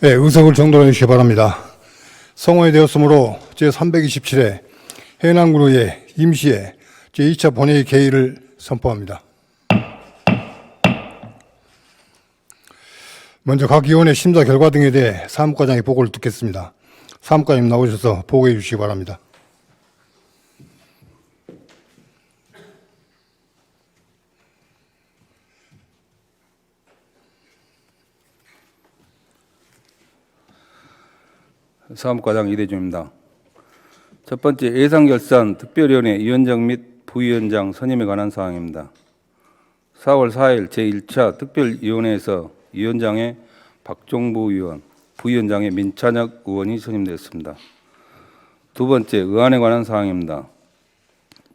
네, 의석을 정돈해 주시기 바랍니다. 성원이 되었으므로 제327회 해남군의회 임시회 제2차 본회의 개의를 선포합니다. 먼저 각 위원회 심사 결과 등에 대해 사무과장의 보고를 듣겠습니다. 사무과장님 나오셔서 보고해 주시기 바랍니다. 사무과장 이대중입니다. 첫 번째, 예산결산 특별위원회 위원장 및 부위원장 선임에 관한 사항입니다. 4월 4일 제1차 특별위원회에서 위원장의 박종부 의원, 부위원장의 민찬혁 의원이 선임되었습니다. 두 번째, 의안에 관한 사항입니다.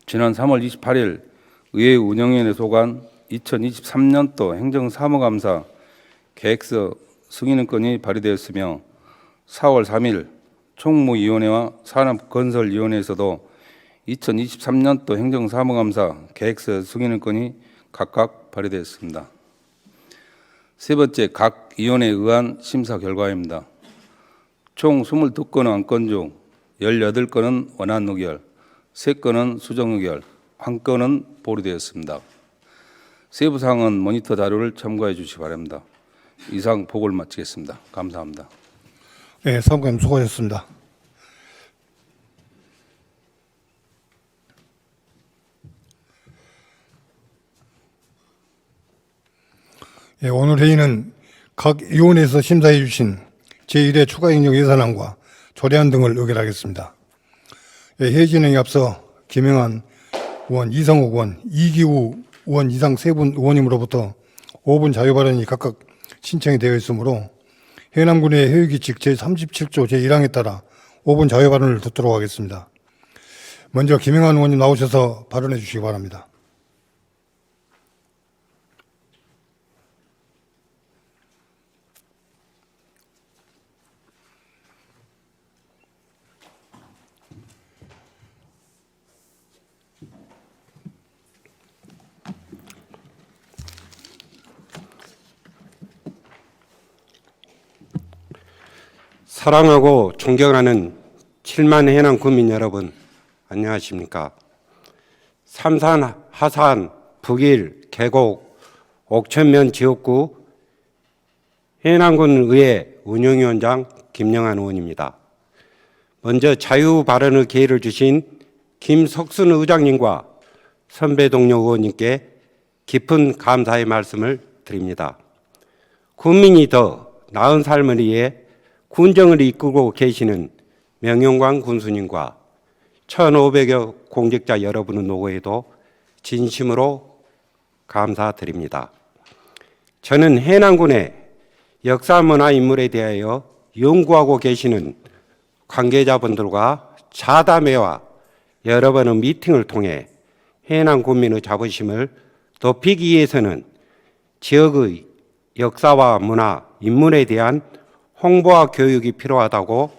지난 3월 28일 의회 운영위원회 소관 2023년도 행정사무감사 계획서 승인 건이 발의되었으며 4월 3일 총무위원회와 산업건설위원회에서도 2023년도 행정사무감사 계획서 승인 건이 각각 발의되었습니다. 세 번째, 각 위원회 의안 심사 결과입니다. 총 22건의 안건 중 18건은 원안 의결, 3건은 수정 의결, 1건은 보류되었습니다. 세부 사항은 모니터 자료를 참고해 주시기 바랍니다. 이상 보고를 마치겠습니다. 감사합니다. 네, 사무관님 수고하셨습니다. 네, 오늘 회의는 각 위원회에서 심사해 주신 제1회 추가인력 예산안과 조례안 등을 의결하겠습니다. 네, 회의 진행에 앞서 김영한 의원, 이성욱 의원, 이기우 의원 이상 세 분 의원님으로부터 5분 자유 발언이 각각 신청이 되어 있으므로 해남군의 회의규칙 제37조 제1항에 따라 5분 자유 발언을 듣도록 하겠습니다. 먼저 김영한 의원님 나오셔서 발언해 주시기 바랍니다. 사랑하고 존경하는 7만 해남 국민 여러분, 안녕하십니까? 삼산, 하산, 북일, 계곡, 옥천면 지역구 해남군 의회 운영위원장 김영한 의원입니다. 먼저 자유 발언의 기회를 주신 김석순 의장님과 선배 동료 의원님께 깊은 감사의 말씀을 드립니다. 국민이 더 나은 삶을 위해 군정을 이끌고 계시는 명영광 군수님과 1,500여 공직자 여러분의 노고에도 진심으로 감사드립니다. 저는 해남군의 역사문화 인물에 대하여 연구하고 계시는 관계자분들과 자담회와 여러 번의 미팅을 통해 해남 군민의 자부심을 높이기 위해서는 지역의 역사와 문화, 인문에 대한 홍보와 교육이 필요하다고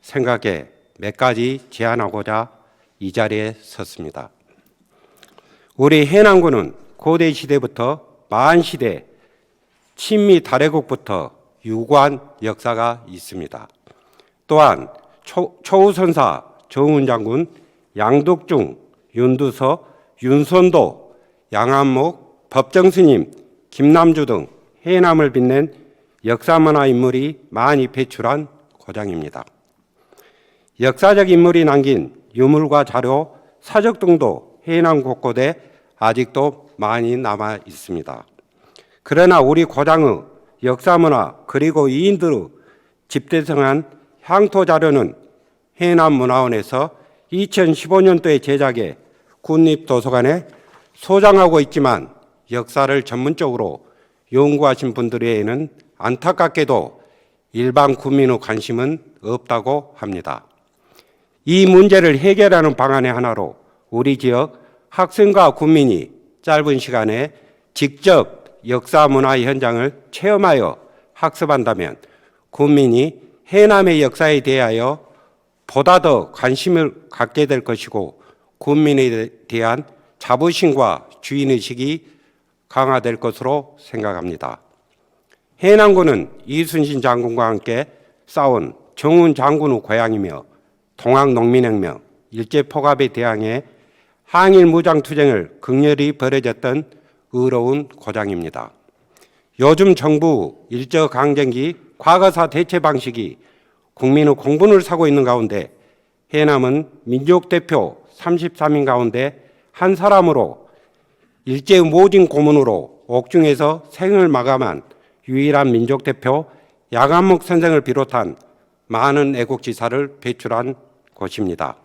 생각해 몇 가지 제안하고자 이 자리에 섰습니다. 우리 해남군은 고대 시대부터 만시대, 친미 달해국부터 유구한 역사가 있습니다. 또한 초우선사 정훈장군, 양덕중, 윤두서, 윤선도, 양한목, 법정스님, 김남주 등 해남을 빛낸 역사문화 인물이 많이 배출한 고장입니다. 역사적 인물이 남긴 유물과 자료, 사적 등도 해남 곳곳에 아직도 많이 남아 있습니다. 그러나 우리 고장의 역사문화 그리고 이인들의 집대성한 향토 자료는 해남문화원에서 2015년도에 제작해 국립도서관에 소장하고 있지만 역사를 전문적으로 연구하신 분들에게는 안타깝게도 일반 국민의 관심은 없다고 합니다. 이 문제를 해결하는 방안의 하나로 우리 지역 학생과 국민이 짧은 시간에 직접 역사 문화 현장을 체험하여 학습한다면 국민이 해남의 역사에 대하여 보다 더 관심을 갖게 될 것이고 국민에 대한 자부심과 주인의식이 강화될 것으로 생각합니다. 해남군은 이순신 장군과 함께 싸운 정훈 장군의 고향이며 동학농민혁명, 일제포갑에 대항해 항일 무장투쟁을 극렬히 벌여졌던 의로운 고장입니다. 요즘 정부 일제강점기 과거사 대체 방식이 국민의 공분을 사고 있는 가운데 해남은 민족대표 33인 가운데 한 사람으로 일제 모진 고문으로 옥중에서 생을 마감한 유일한 민족대표 야간목 선생을 비롯한 많은 애국지사를 배출한 곳입니다.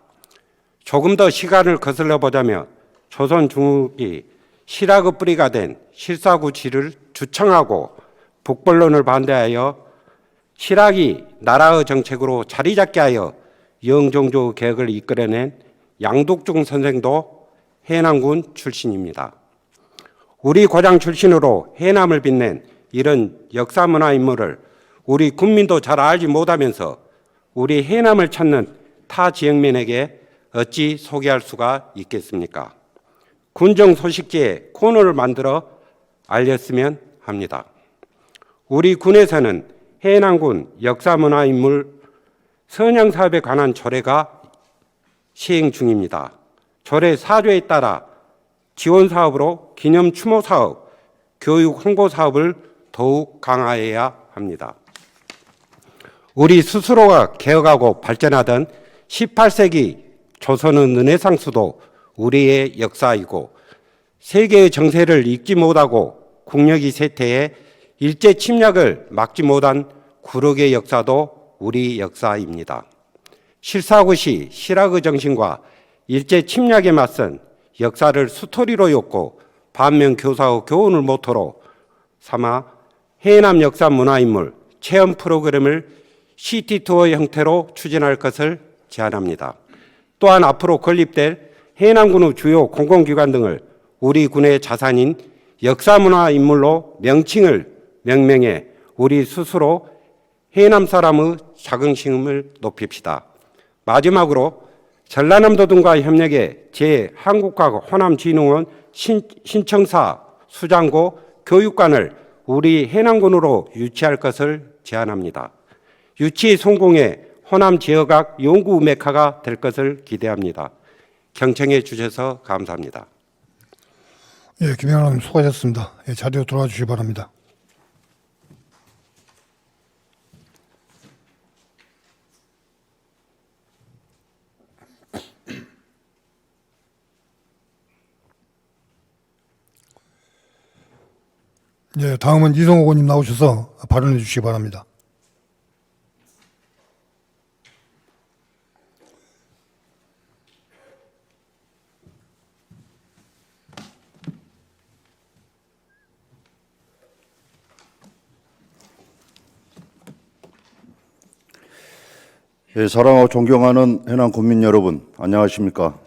조금 더 시간을 거슬러 보자면 조선 중국이 실학의 뿌리가 된 실사구치를 주청하고 북벌론을 반대하여 실학이 나라의 정책으로 자리 잡게 하여 영종조 개혁을 이끌어낸 양독중 선생도 해남군 출신입니다. 우리 고장 출신으로 해남을 빛낸 이런 역사문화 인물을 우리 국민도 잘 알지 못하면서 우리 해남을 찾는 타 지역민에게 어찌 소개할 수가 있겠습니까? 군정 소식지에 코너를 만들어 알렸으면 합니다. 우리 군에서는 해남군 역사문화 인물 선양 사업에 관한 조례가 시행 중입니다. 조례 4조에 따라 지원 사업으로 기념 추모 사업, 교육 홍보 사업을 더욱 강화해야 합니다. 우리 스스로가 개혁하고 발전하던 18세기 조선의 르네상스도 우리의 역사이고 세계의 정세를 읽지 못하고 국력이 쇠퇴해 일제 침략을 막지 못한 구력의 역사도 우리 역사입니다. 실사구시 실학의 정신과 일제 침략에 맞선 역사를 스토리로 엮고 반면 교사의 교훈을 모토로 삼아 해남 역사 문화인물 체험 프로그램을 시티투어 형태로 추진할 것을 제안합니다. 또한 앞으로 건립될 해남군의 주요 공공기관 등을 우리 군의 자산인 역사문화인물로 명칭을 명명해 우리 스스로 해남 사람의 자긍심을 높입시다. 마지막으로 전라남도 등과 협력해 제 한국과 호남진흥원 신청사 수장고 교육관을 우리 해남군으로 유치할 것을 제안합니다. 유치 성공해 호남 지역학 연구 메카가 될 것을 기대합니다. 경청해 주셔서 감사합니다. 예, 김영남 수고하셨습니다. 예, 자리로 돌아와 주시기 바랍니다. 예, 다음은 이성호 의원님 나오셔서 발언해 주시기 바랍니다. 예, 사랑하고 존경하는 해남 국민 여러분, 안녕하십니까?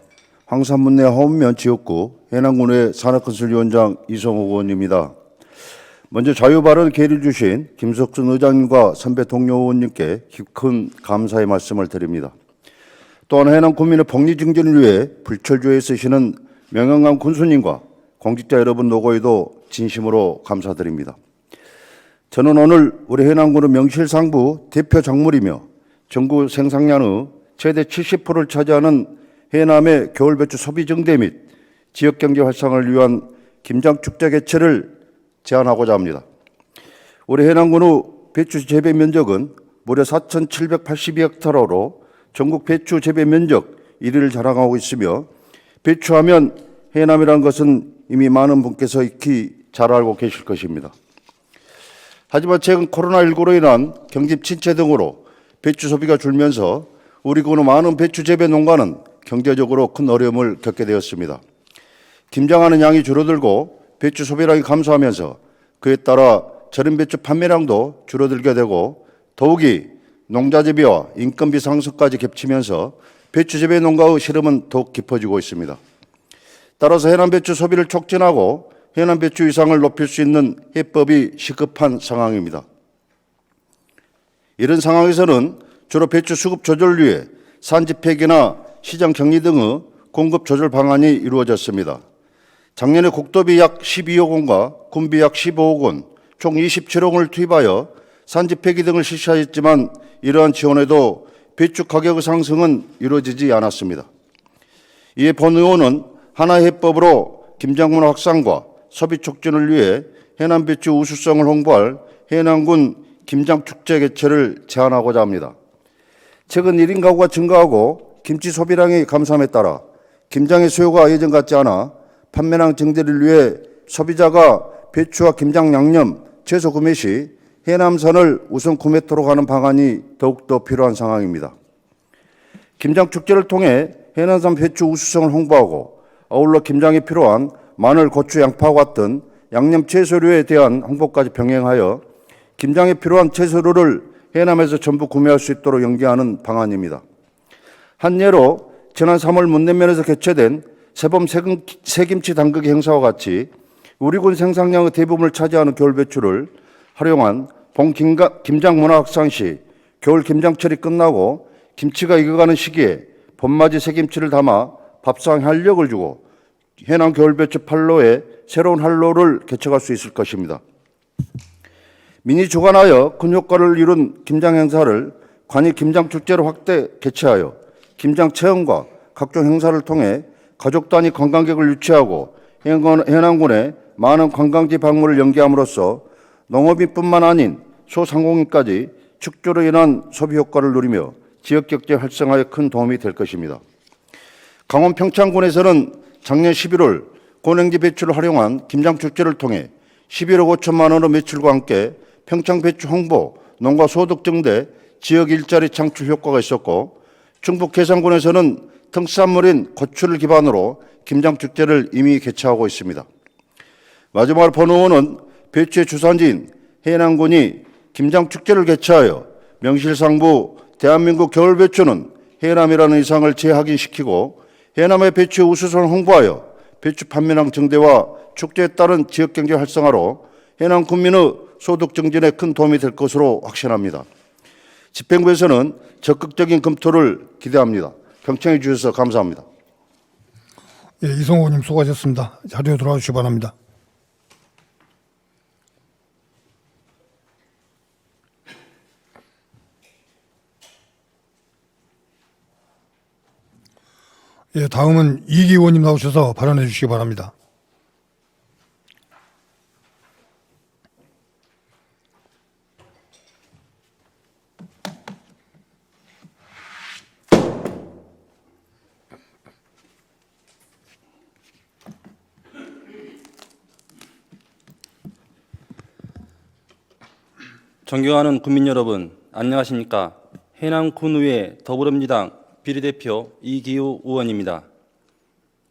황산문내 하원면 지역구 해남군의 산업건설위원장 이성호 의원입니다. 먼저 자유발언 기회를 주신 김석순 의장님과 선배 동료 의원님께 깊은 감사의 말씀을 드립니다. 또한 해남 국민의 복리 증진을 위해 불철주에 쓰시는 명영남 군수님과 공직자 여러분 노고에도 진심으로 감사드립니다. 저는 오늘 우리 해남군의 명실상부 대표 작물이며 전국 생산량의 최대 70%를 차지하는 해남의 겨울배추 소비 증대 및 지역경제 활성화를 위한 김장축제 개최를 제안하고자 합니다. 우리 해남군의 배추 재배 면적은 무려 4,782헥타르로 전국 배추 재배 면적 1위를 자랑하고 있으며 배추하면 해남이라는 것은 이미 많은 분께서 익히 잘 알고 계실 것입니다. 하지만 최근 코로나19로 인한 경기 침체 등으로 배추 소비가 줄면서 우리 군의 많은 배추 재배 농가는 경제적으로 큰 어려움을 겪게 되었습니다. 김장하는 양이 줄어들고 배추 소비량이 감소하면서 그에 따라 절임 배추 판매량도 줄어들게 되고 더욱이 농자 재배와 인건비 상승까지 겹치면서 배추 재배 농가의 시름은 더욱 깊어지고 있습니다. 따라서 해남 배추 소비를 촉진하고 해남 배추 위상을 높일 수 있는 해법이 시급한 상황입니다. 이런 상황에서는 주로 배추 수급 조절을 위해 산지 폐기나 시장 격리 등의 공급 조절 방안이 이루어졌습니다. 작년에 국도비 약 12억 원과 군비 약 15억 원, 총 27억 원을 투입하여 산지 폐기 등을 실시하였지만 이러한 지원에도 배추 가격 상승은 이루어지지 않았습니다. 이에 본 의원은 하나해법으로 김장문화 확산과 소비 촉진을 위해 해남 배추 우수성을 홍보할 해남군 김장축제 개최를 제안하고자 합니다. 최근 1인 가구가 증가하고 김치 소비량이 감소함에 따라 김장의 수요가 예전 같지 않아 판매량 증대를 위해 소비자가 배추와 김장 양념, 채소 구매 시 해남산을 우선 구매토록 하는 방안이 더욱더 필요한 상황입니다. 김장축제를 통해 해남산 배추 우수성을 홍보하고 아울러 김장에 필요한 마늘, 고추, 양파와 같은 양념 채소류에 대한 홍보까지 병행하여 김장에 필요한 채소류를 해남에서 전부 구매할 수 있도록 연계하는 방안입니다. 한 예로 지난 3월 문내면에서 개최된 세범 새김치 담그기 행사와 같이 우리 군 생산량의 대부분을 차지하는 겨울 배추를 활용한 봄 김장 문화 확산 시 겨울 김장철이 끝나고 김치가 익어가는 시기에 봄맞이 새김치를 담아 밥상 활력을 주고 해남 겨울 배추 판로에 새로운 활로를 개척할 수 있을 것입니다. 민이 주관하여 큰 효과를 이룬 김장 행사를 관이 김장 축제로 확대 개최하여 김장 체험과 각종 행사를 통해 가족 단위 관광객을 유치하고 해남군의 많은 관광지 방문을 연계함으로써 농업인뿐만 아닌 소상공인까지 축제로 인한 소비 효과를 누리며 지역경제 활성화에 큰 도움이 될 것입니다. 강원 평창군에서는 작년 11월 고냉지 배추를 활용한 김장축제를 통해 11억 5천만 원의 매출과 함께 평창배추 홍보, 농가 소득 증대, 지역 일자리 창출 효과가 있었고 충북 계산군에서는 특산물인 고추를 기반으로 김장축제를 이미 개최하고 있습니다. 마지막으로 본 의원은 배추의 주산지인 해남군이 김장축제를 개최하여 명실상부 대한민국 겨울배추는 해남이라는 이상을 재확인시키고 해남의 배추 우수성을 홍보하여 배추 판매량 증대와 축제에 따른 지역경제 활성화로 해남 국민의 소득 증진에 큰 도움이 될 것으로 확신합니다. 집행부에서는 적극적인 검토를 기대합니다. 경청해 주셔서 감사합니다. 예, 이성호 의원님 수고하셨습니다. 자리로 돌아와 주시기 바랍니다. 예, 다음은 이기 의원님 나오셔서 발언해 주시기 바랍니다. 존경하는 국민 여러분, 안녕하십니까? 해남군의회 더불어민주당 비례대표 이기우 의원입니다.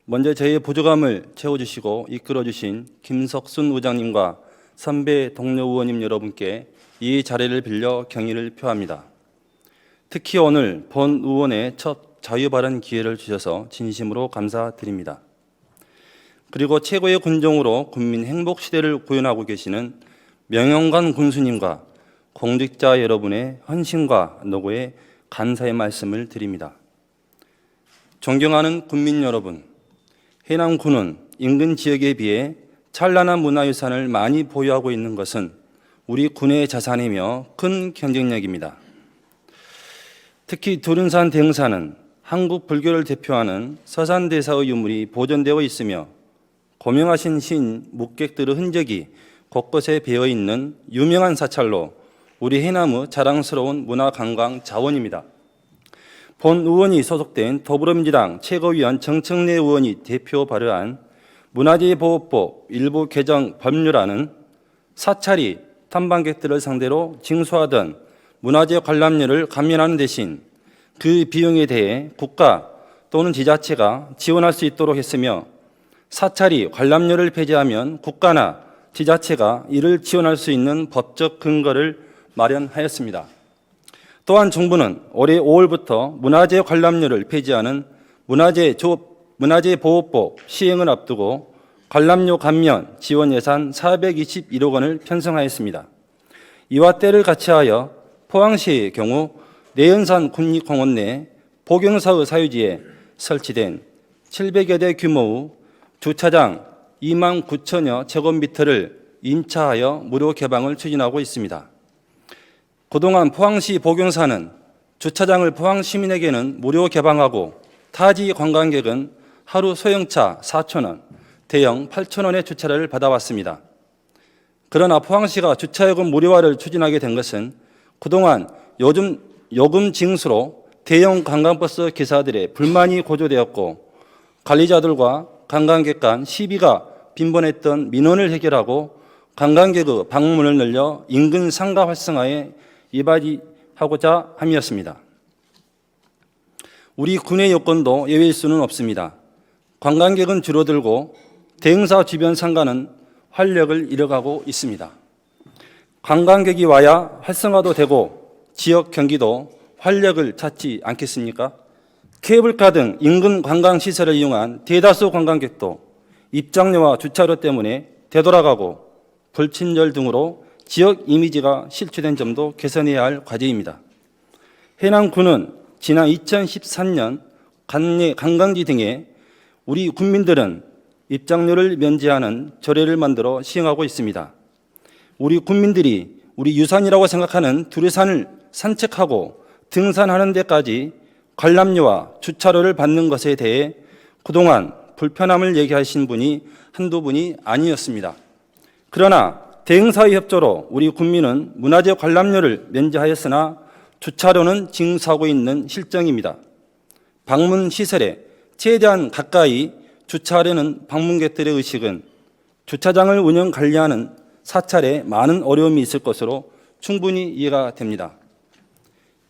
먼저 저희의 부족함을 채워주시고 이끌어주신 김석순 의장님과 선배 동료 의원님 여러분께 이 자리를 빌려 경의를 표합니다. 특히 오늘 본 의원의 첫 자유 발언 기회를 주셔서 진심으로 감사드립니다. 그리고 최고의 군종으로 국민 행복 시대를 구현하고 계시는 명영관 군수님과 공직자 여러분의 헌신과 노고에 감사의 말씀을 드립니다. 존경하는 국민 여러분, 해남군은 인근 지역에 비해 찬란한 문화유산을 많이 보유하고 있는 것은 우리 군의 자산이며 큰 경쟁력입니다. 특히 두른산 대흥사는 한국 불교를 대표하는 서산대사의 유물이 보존되어 있으며 고명하신 시인 묵객들의 흔적이 곳곳에 배어 있는 유명한 사찰로 우리 해남의 자랑스러운 문화관광 자원입니다. 본 의원이 소속된 더불어민주당 최고위원 정청래 의원이 대표 발의한 문화재보호법 일부 개정 법률안은 사찰이 탐방객들을 상대로 징수하던 문화재 관람료를 감면하는 대신 그 비용에 대해 국가 또는 지자체가 지원할 수 있도록 했으며 사찰이 관람료를 폐지하면 국가나 지자체가 이를 지원할 수 있는 법적 근거를 마련하였습니다. 또한 정부는 올해 5월부터 문화재 관람료를 폐지하는 문화재보호법 시행을 앞두고 관람료 감면 지원 예산 421억 원을 편성하였습니다. 이와 때를 같이하여 포항시의 경우 내연산 국립공원 내 복용사의 사유지에 설치된 700여 대 규모의 주차장 2만 9천여 제곱미터를 임차하여 무료 개방을 추진하고 있습니다. 그동안 포항시 복용사는 주차장을 포항 시민에게는 무료 개방하고 타지 관광객은 하루 소형차 4,000원, 대형 8,000원의 주차료를 받아왔습니다. 그러나 포항시가 주차요금 무료화를 추진하게 된 것은 그동안 요금 징수로 대형 관광버스 기사들의 불만이 고조되었고 관리자들과 관광객 간 시비가 빈번했던 민원을 해결하고 관광객의 방문을 늘려 인근 상가 활성화에 이바지하고자 함이었습니다. 우리 군의 여건도 예외일 수는 없습니다. 관광객은 줄어들고 대흥사 주변 상가는 활력을 잃어가고 있습니다. 관광객이 와야 활성화도 되고 지역 경기도 활력을 찾지 않겠습니까? 케이블카 등 인근 관광시설을 이용한 대다수 관광객도 입장료와 주차료 때문에 되돌아가고 불친절 등으로 지역 이미지가 실추된 점도 개선해야 할 과제입니다. 해남군은 지난 2013년 관광지 등에 우리 군민들은 입장료를 면제하는 조례를 만들어 시행하고 있습니다. 우리 군민들이 우리 유산이라고 생각하는 두레산을 산책하고 등산하는 데까지 관람료와 주차료를 받는 것에 대해 그동안 불편함을 얘기하신 분이 한두 분이 아니었습니다. 그러나 대흥사의 협조로 우리 군민은 문화재 관람료를 면제하였으나 주차료는 징수하고 있는 실정입니다. 방문 시설에 최대한 가까이 주차하려는 방문객들의 의식은 주차장을 운영 관리하는 사찰에 많은 어려움이 있을 것으로 충분히 이해가 됩니다.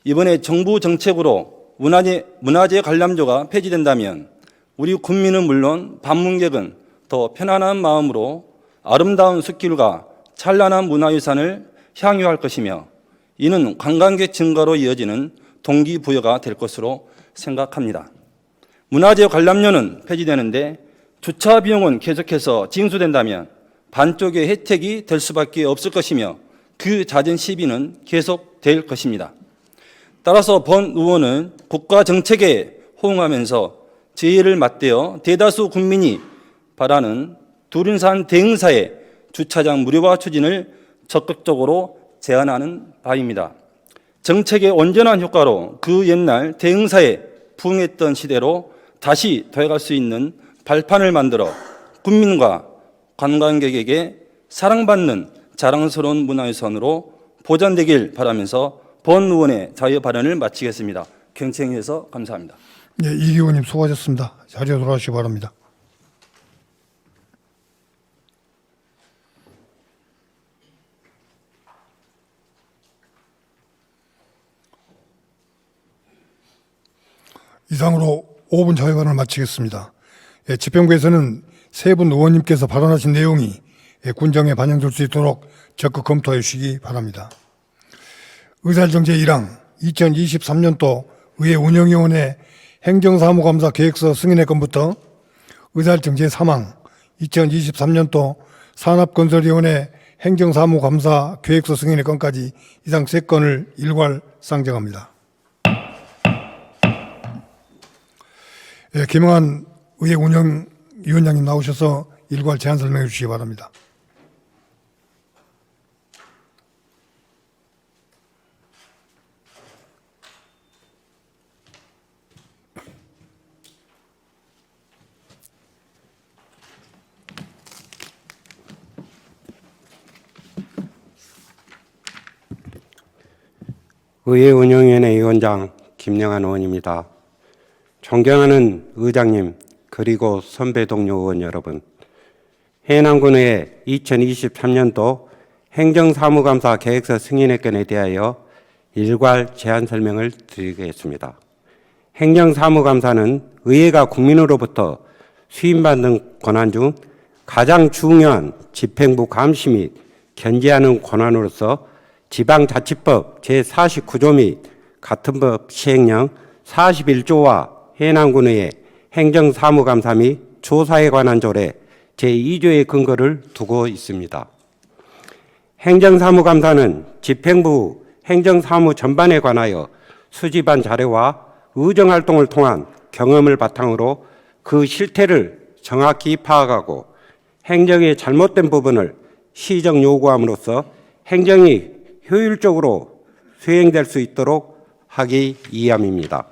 이번에 정부 정책으로 문화재 관람료가 폐지된다면 우리 국민은 물론 방문객은 더 편안한 마음으로 아름다운 숲길과 찬란한 문화유산을 향유할 것이며 이는 관광객 증가로 이어지는 동기부여가 될 것으로 생각합니다. 문화재 관람료는 폐지되는데 주차 비용은 계속해서 징수된다면 반쪽의 혜택이 될 수밖에 없을 것이며 그 잦은 시비는 계속될 것입니다. 따라서 본 의원은 국가 정책에 호응하면서 제의를 맞대어 대다수 국민이 바라는 두륜산 대흥사의 주차장 무료화 추진을 적극적으로 제안하는 바입니다. 정책의 온전한 효과로 그 옛날 대흥사에 부응했던 시대로 다시 되어갈 수 있는 발판을 만들어 국민과 관광객에게 사랑받는 자랑스러운 문화유산으로 보존되길 바라면서 본 의원의 자유 발언을 마치겠습니다. 경청해 주셔서 감사합니다. 네, 이 의원님 수고하셨습니다. 자리에 돌아가시기 바랍니다. 이상으로 5분 자유 발언을 마치겠습니다. 집행부에서는 세 분 의원님께서 발언하신 내용이 군정에 반영될 수 있도록 적극 검토해 주시기 바랍니다. 의사일정제 1항 2023년도 의회 운영위원회 행정사무감사 계획서 승인의 건부터 의사일정 제3항 2023년도 산업건설위원회 행정사무감사 계획서 승인의 건까지 이상 3건을 일괄 상정합니다. 김영한 의회 운영위원장님 나오셔서 일괄 제안 설명해 주시기 바랍니다. 의회 운영위원회 위원장 김영한 의원입니다. 존경하는 의장님 그리고 선배 동료 의원 여러분, 해남군의 2023년도 행정사무감사 계획서 승인의 건에 대하여 일괄 제안 설명을 드리겠습니다. 행정사무감사는 의회가 국민으로부터 수임받는 권한 중 가장 중요한 집행부 감시 및 견제하는 권한으로서 지방자치법 제49조 및 같은 법 시행령 41조와 해남군의 행정사무감사 및 조사에 관한 조례 제2조의 근거를 두고 있습니다. 행정사무감사는 집행부 행정사무 전반에 관하여 수집한 자료와 의정활동을 통한 경험을 바탕으로 그 실태를 정확히 파악하고 행정의 잘못된 부분을 시정 요구함으로써 행정이 효율적으로 수행될 수 있도록 하기 위함입니다.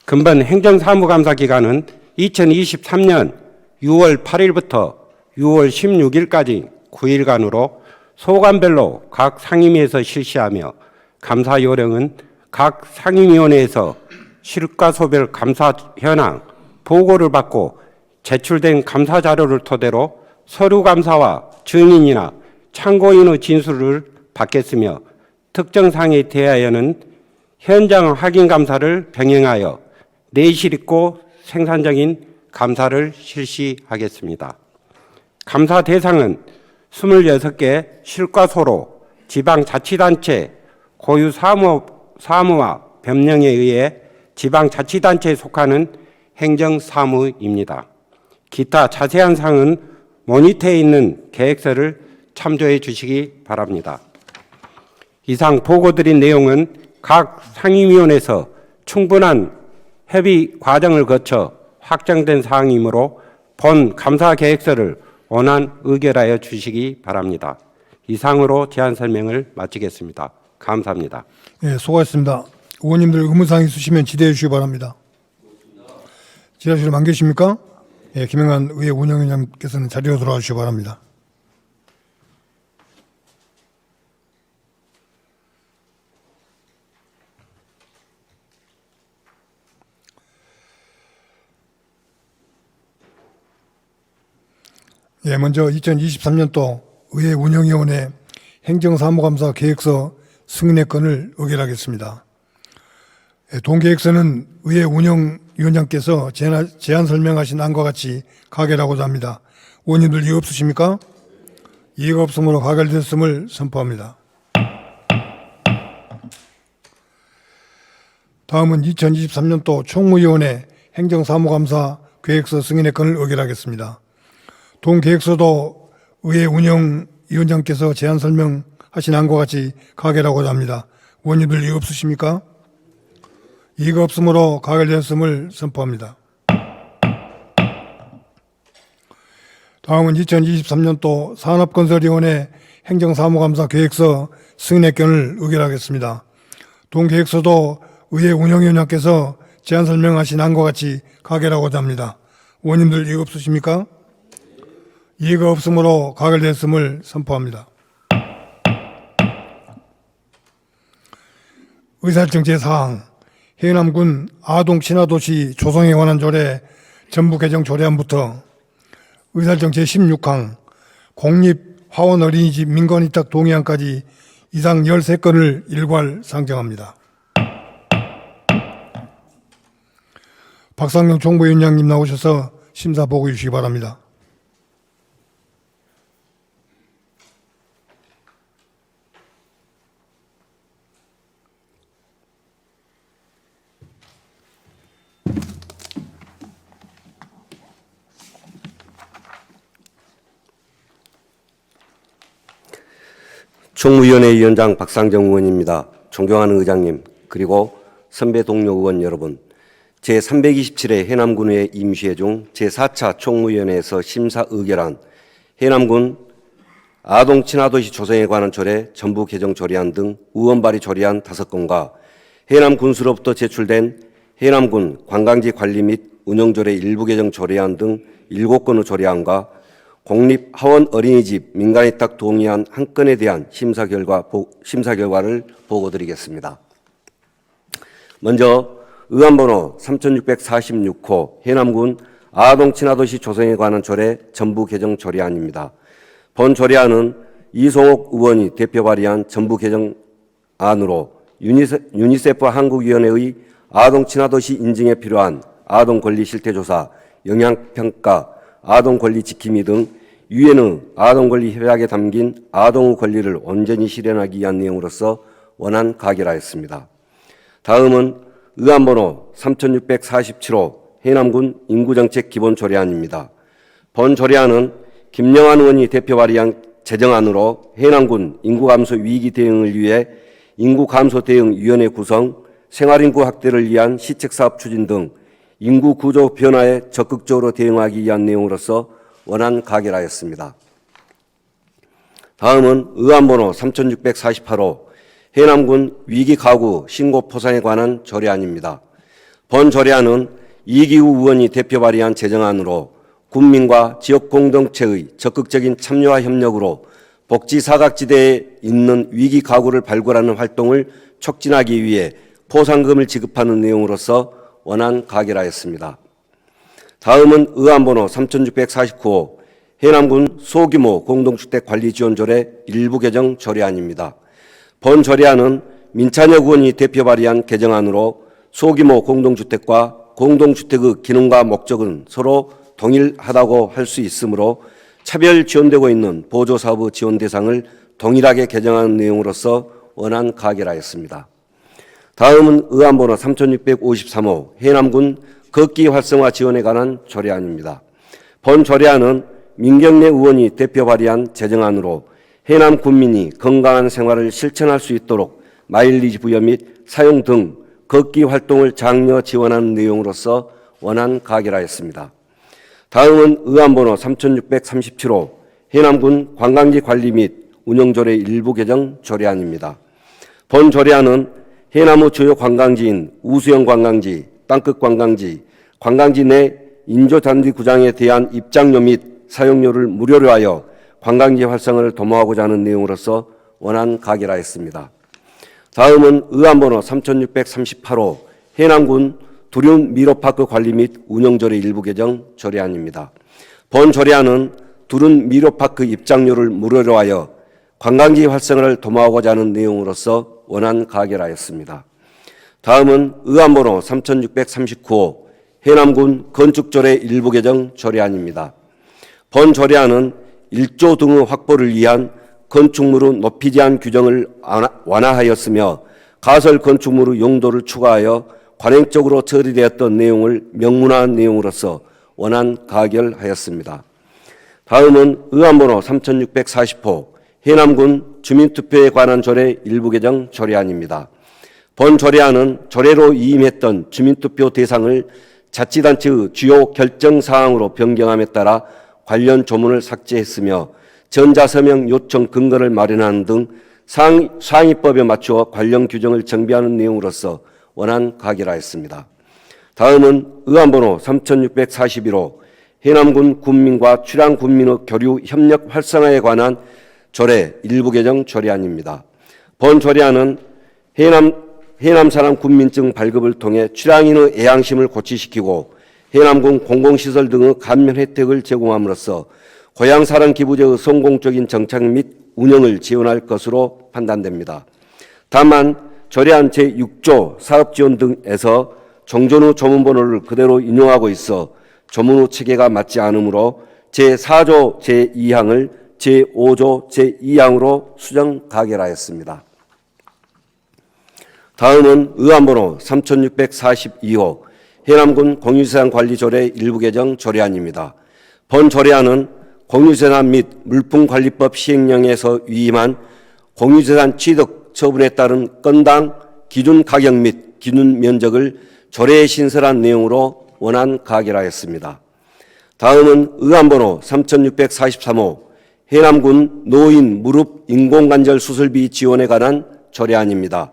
금번 행정사무감사 기간은 2023년 6월 8일부터 6월 16일까지 9일간으로 소관별로 각 상임위에서 실시하며 감사 요령은 각 상임위원회에서 실과소별 감사 현황 보고를 받고 제출된 감사 자료를 토대로 서류 감사와 증인이나 참고인의 진술을 받겠으며 특정 사항에 대하여는 현장 확인 감사를 병행하여 내실 있고 생산적인 감사를 실시하겠습니다. 감사 대상은 26개 실과소로 지방자치단체 고유 사무와 변경에 의해 지방자치단체에 속하는 행정사무입니다. 기타 자세한 사항은 모니터에 있는 계획서를 참조해 주시기 바랍니다. 이상 보고드린 내용은 각 상임위원회에서 충분한 협의 과정을 거쳐 확정된 사항이므로 본 감사 계획서를 원안 의결하여 주시기 바랍니다. 이상으로 제안 설명을 마치겠습니다. 감사합니다. 예, 수고하셨습니다. 의원님들 의문사항 있으시면 지대해 주시기 바랍니다. 지하실에 안 계십니까? 예, 김영환 의회 운영위원장께서는 자리로 돌아와 주시기 바랍니다. 예, 먼저 2023년도 의회 운영위원회 행정사무감사 계획서 승인의 건을 의결하겠습니다. 예, 동계획서는 의회 운영위원장께서 제안 설명하신 안과 같이 가결하고자 합니다. 의원님들 이의 없으십니까? 이의가 없으므로 가결됐음을 선포합니다. 다음은 2023년도 총무위원회 행정사무감사 계획서 승인의 건을 의결하겠습니다. 동계획서도 의회 운영위원장께서 제안 설명하신 안과 같이 가결하고자 합니다. 의원님들 이의 없으십니까? 이의가 없으므로 가결되었음을 선포합니다. 다음은 2023년도 산업건설위원회 행정사무감사 계획서 승인의 건을 의결하겠습니다. 동계획서도 의회 운영위원장께서 제안 설명하신 안과 같이 가결하고자 합니다. 의원님들 이의 없으십니까? 이의가 없으므로 가결됐음을 선포합니다. 의사일정 제4항 해남군 아동 친화도시 조성에 관한 조례 전부 개정 조례안부터 의사일정 제16항 공립 화원 어린이집 민간위탁 동의안까지 이상 13건을 일괄 상정합니다. 박상영 총무위원장님 나오셔서 심사 보고해 주시기 바랍니다. 총무위원회 위원장 박상정 의원입니다. 존경하는 의장님, 그리고 선배 동료 의원 여러분, 제327회 해남군의회 임시회 중 제4차 총무위원회에서 심사 의결한 해남군 아동 친화도시 조성에 관한 조례 전부 개정 조례안 등 의원 발의 조례안 5건과 해남군수로부터 제출된 해남군 관광지 관리 및 운영조례 일부 개정 조례안 등 7건의 조례안과 공립 하원 어린이집 민간위탁 동의안 1건에 대한 심사 결과를 보고드리겠습니다. 먼저 의안번호 3646호 해남군 아동 친화도시 조성에 관한 조례 전부 개정 조례안입니다. 본 조례안은 이송옥 의원이 대표 발의한 전부 개정안으로 유니세프 한국위원회의 아동 친화도시 인증에 필요한 아동 권리 실태조사, 영향평가, 아동 권리 지킴이 등 유엔의 아동 권리 협약에 담긴 아동의 권리를 온전히 실현하기 위한 내용으로서 원안 가결하였습니다. 다음은 의안번호 3647호 해남군 인구정책 기본조례안입니다. 본 조례안은 김영환 의원이 대표 발의한 제정안으로 해남군 인구감소 위기 대응을 위해 인구감소대응위원회 구성, 생활인구 확대를 위한 시책사업 추진 등 인구 구조 변화에 적극적으로 대응하기 위한 내용으로서 원안 가결하였습니다. 다음은 의안번호 3648호 해남군 위기가구 신고 포상에 관한 조례안입니다. 본 조례안은 이기우 의원이 대표 발의한 제정안으로 군민과 지역 공동체의 적극적인 참여와 협력으로 복지 사각지대에 있는 위기 가구를 발굴하는 활동을 촉진하기 위해 포상금을 지급하는 내용으로서 원안 가결하였습니다. 다음은 의안번호 3649호 해남군 소규모 공동주택 관리 지원 조례 일부 개정 조례안입니다. 본 조례안은 민찬혁 의원이 대표 발의한 개정안으로 소규모 공동주택과 공동주택의 기능과 목적은 서로 동일하다고 할 수 있으므로 차별 지원되고 있는 보조사업의 지원 대상을 동일하게 개정하는 내용으로서 원안 가결하였습니다. 다음은 의안번호 3653호 해남군 걷기 활성화 지원에 관한 조례안입니다. 본 조례안은 민경래 의원이 대표 발의한 제정안으로 해남 군민이 건강한 생활을 실천할 수 있도록 마일리지 부여 및 사용 등 걷기 활동을 장려 지원하는 내용으로서 원안 가결하였습니다. 다음은 의안번호 3637호 해남군 관광지 관리 및 운영조례 일부 개정 조례안입니다. 본 조례안은 해남의 주요 관광지인 우수영 관광지, 땅끝 관광지, 관광지 내 인조잔디 구장에 대한 입장료 및 사용료를 무료로 하여 관광지 활성화를 도모하고자 하는 내용으로서 원안 가결하였습니다. 다음은 의안번호 3638호 해남군 두륜 미로파크 관리 및 운영조례 일부 개정 조례안입니다. 본 조례안은 두륜 미로파크 입장료를 무료로 하여 관광지 활성화를 도모하고자 하는 내용으로서 원안 가결하였습니다. 다음은 의안번호 3639호 해남군 건축조례 일부 개정 조례안입니다. 본 조례안은 1조 등의 확보를 위한 건축물의 높이 제한 규정을 완화하였으며 가설 건축물의 용도를 추가하여 관행적으로 처리되었던 내용을 명문화한 내용으로서 원안 가결하였습니다. 다음은 의안번호 3640호 해남군 주민투표에 관한 조례 일부 개정 조례안입니다. 본 조례안은 조례로 위임했던 주민투표 대상을 자치단체의 주요 결정사항으로 변경함에 따라 관련 조문을 삭제했으며 전자서명 요청 근거를 마련하는 등 상위법에 맞추어 관련 규정을 정비하는 내용으로서 원안 가결하였습니다. 다음은 의안번호 3641호 해남군 군민과 출향 군민의 교류 협력 활성화에 관한 조례 일부 개정 조례안입니다. 본 조례안은 해남 사람 군민증 발급을 통해 출향인의 애양심을 고취시키고 해남군 공공시설 등의 감면 혜택을 제공함으로써 고향사랑 기부제의 성공적인 정착 및 운영을 지원할 것으로 판단됩니다. 다만 조례안 제6조 사업지원 등에서 종전의 조문번호를 그대로 인용하고 있어 조문의 체계가 맞지 않으므로 제4조 제2항을 제5조 제2항으로 수정 가결하였습니다. 다음은 의안번호 3642호 해남군 공유재산 관리조례 일부 개정 조례안입니다. 본 조례안은 공유재산 및 물품관리법 시행령에서 위임한 공유재산 취득 처분에 따른 건당 기준 가격 및 기준 면적을 조례에 신설한 내용으로 원안 가결하였습니다. 다음은 의안번호 3643호 해남군 노인 무릎 인공관절 수술비 지원에 관한 조례안입니다.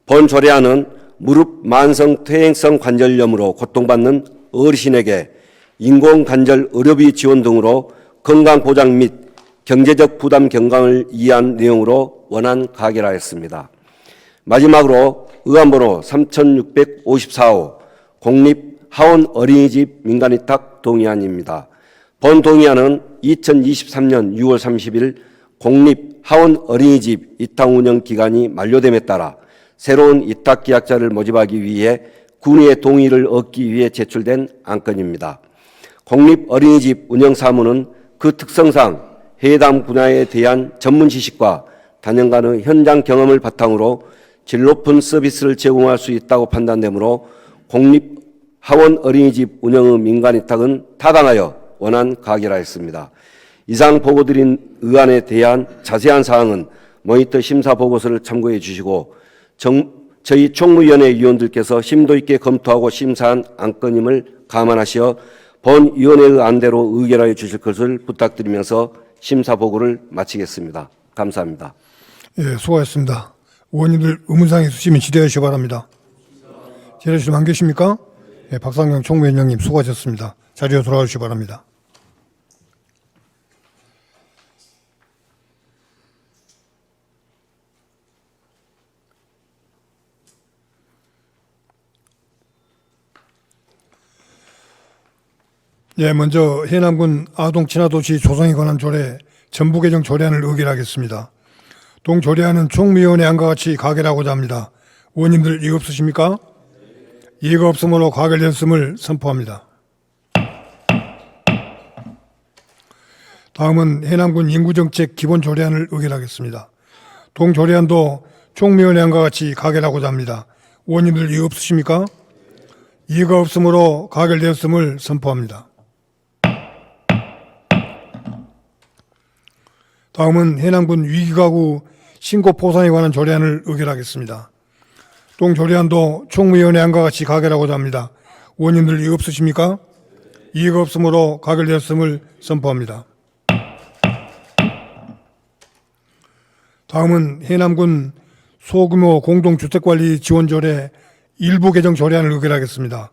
본 조례안은 무릎 만성 퇴행성 관절염으로 고통받는 어르신에게 인공관절 의료비 지원 등으로 건강보장 및 경제적 부담 경감을 이해한 내용으로 원안 가결하였습니다. 마지막으로 의안번호 3654호 공립 하원 어린이집 민간위탁 동의안입니다. 본 동의안은 2023년 6월 30일 공립 하원 어린이집 위탁 운영 기간이 만료됨에 따라 새로운 위탁 계약자를 모집하기 위해 군의의 동의를 얻기 위해 제출된 안건입니다. 공립 어린이집 운영 사무는 그 특성상 해당 분야에 대한 전문 지식과 단연간의 현장 경험을 바탕으로 질 높은 서비스를 제공할 수 있다고 판단되므로 공립 하원 어린이집 운영의 민간위탁은 타당하여 원안 가결하였습니다. 이상 보고드린 의안에 대한 자세한 사항은 모니터 심사 보고서를 참고해 주시고 저희 총무위원회 위원들께서 심도 있게 검토하고 심사한 안건임을 감안하시어 본 위원회의 안대로 의결하여 주실 것을 부탁드리면서 심사 보고를 마치겠습니다. 감사합니다. 예, 수고하셨습니다. 의원님들 의문사항 있으시면 질의하시기 바랍니다. 질의하실 안 계십니까? 예, 박상경 총무위원장님 수고하셨습니다. 자리로 돌아오시기 바랍니다. 예, 먼저 해남군 아동 친화도시 조성에 관한 조례 전부 개정 조례안을 의결하겠습니다. 동조례안은 총무위원회 안과 같이 가결하고자 합니다. 의원님들 이의 없으십니까? 이의가 없으므로 가결되었음을 선포합니다. 다음은 해남군 인구정책 기본조례안을 의결하겠습니다. 동조례안도 총무위원회 안과 같이 가결하고자 합니다. 의원님들 이의 없으십니까? 이의가 없으므로 가결되었음을 선포합니다. 다음은 해남군 위기가구 신고 포상에 관한 조례안을 의결하겠습니다. 동조례안도 총무위원회 안과 같이 가결하고자 합니다. 의원님들 이의 없으십니까? 이의가 없으므로 가결되었음을 선포합니다. 다음은 해남군 소규모 공동주택관리 지원조례 일부 개정 조례안을 의결하겠습니다.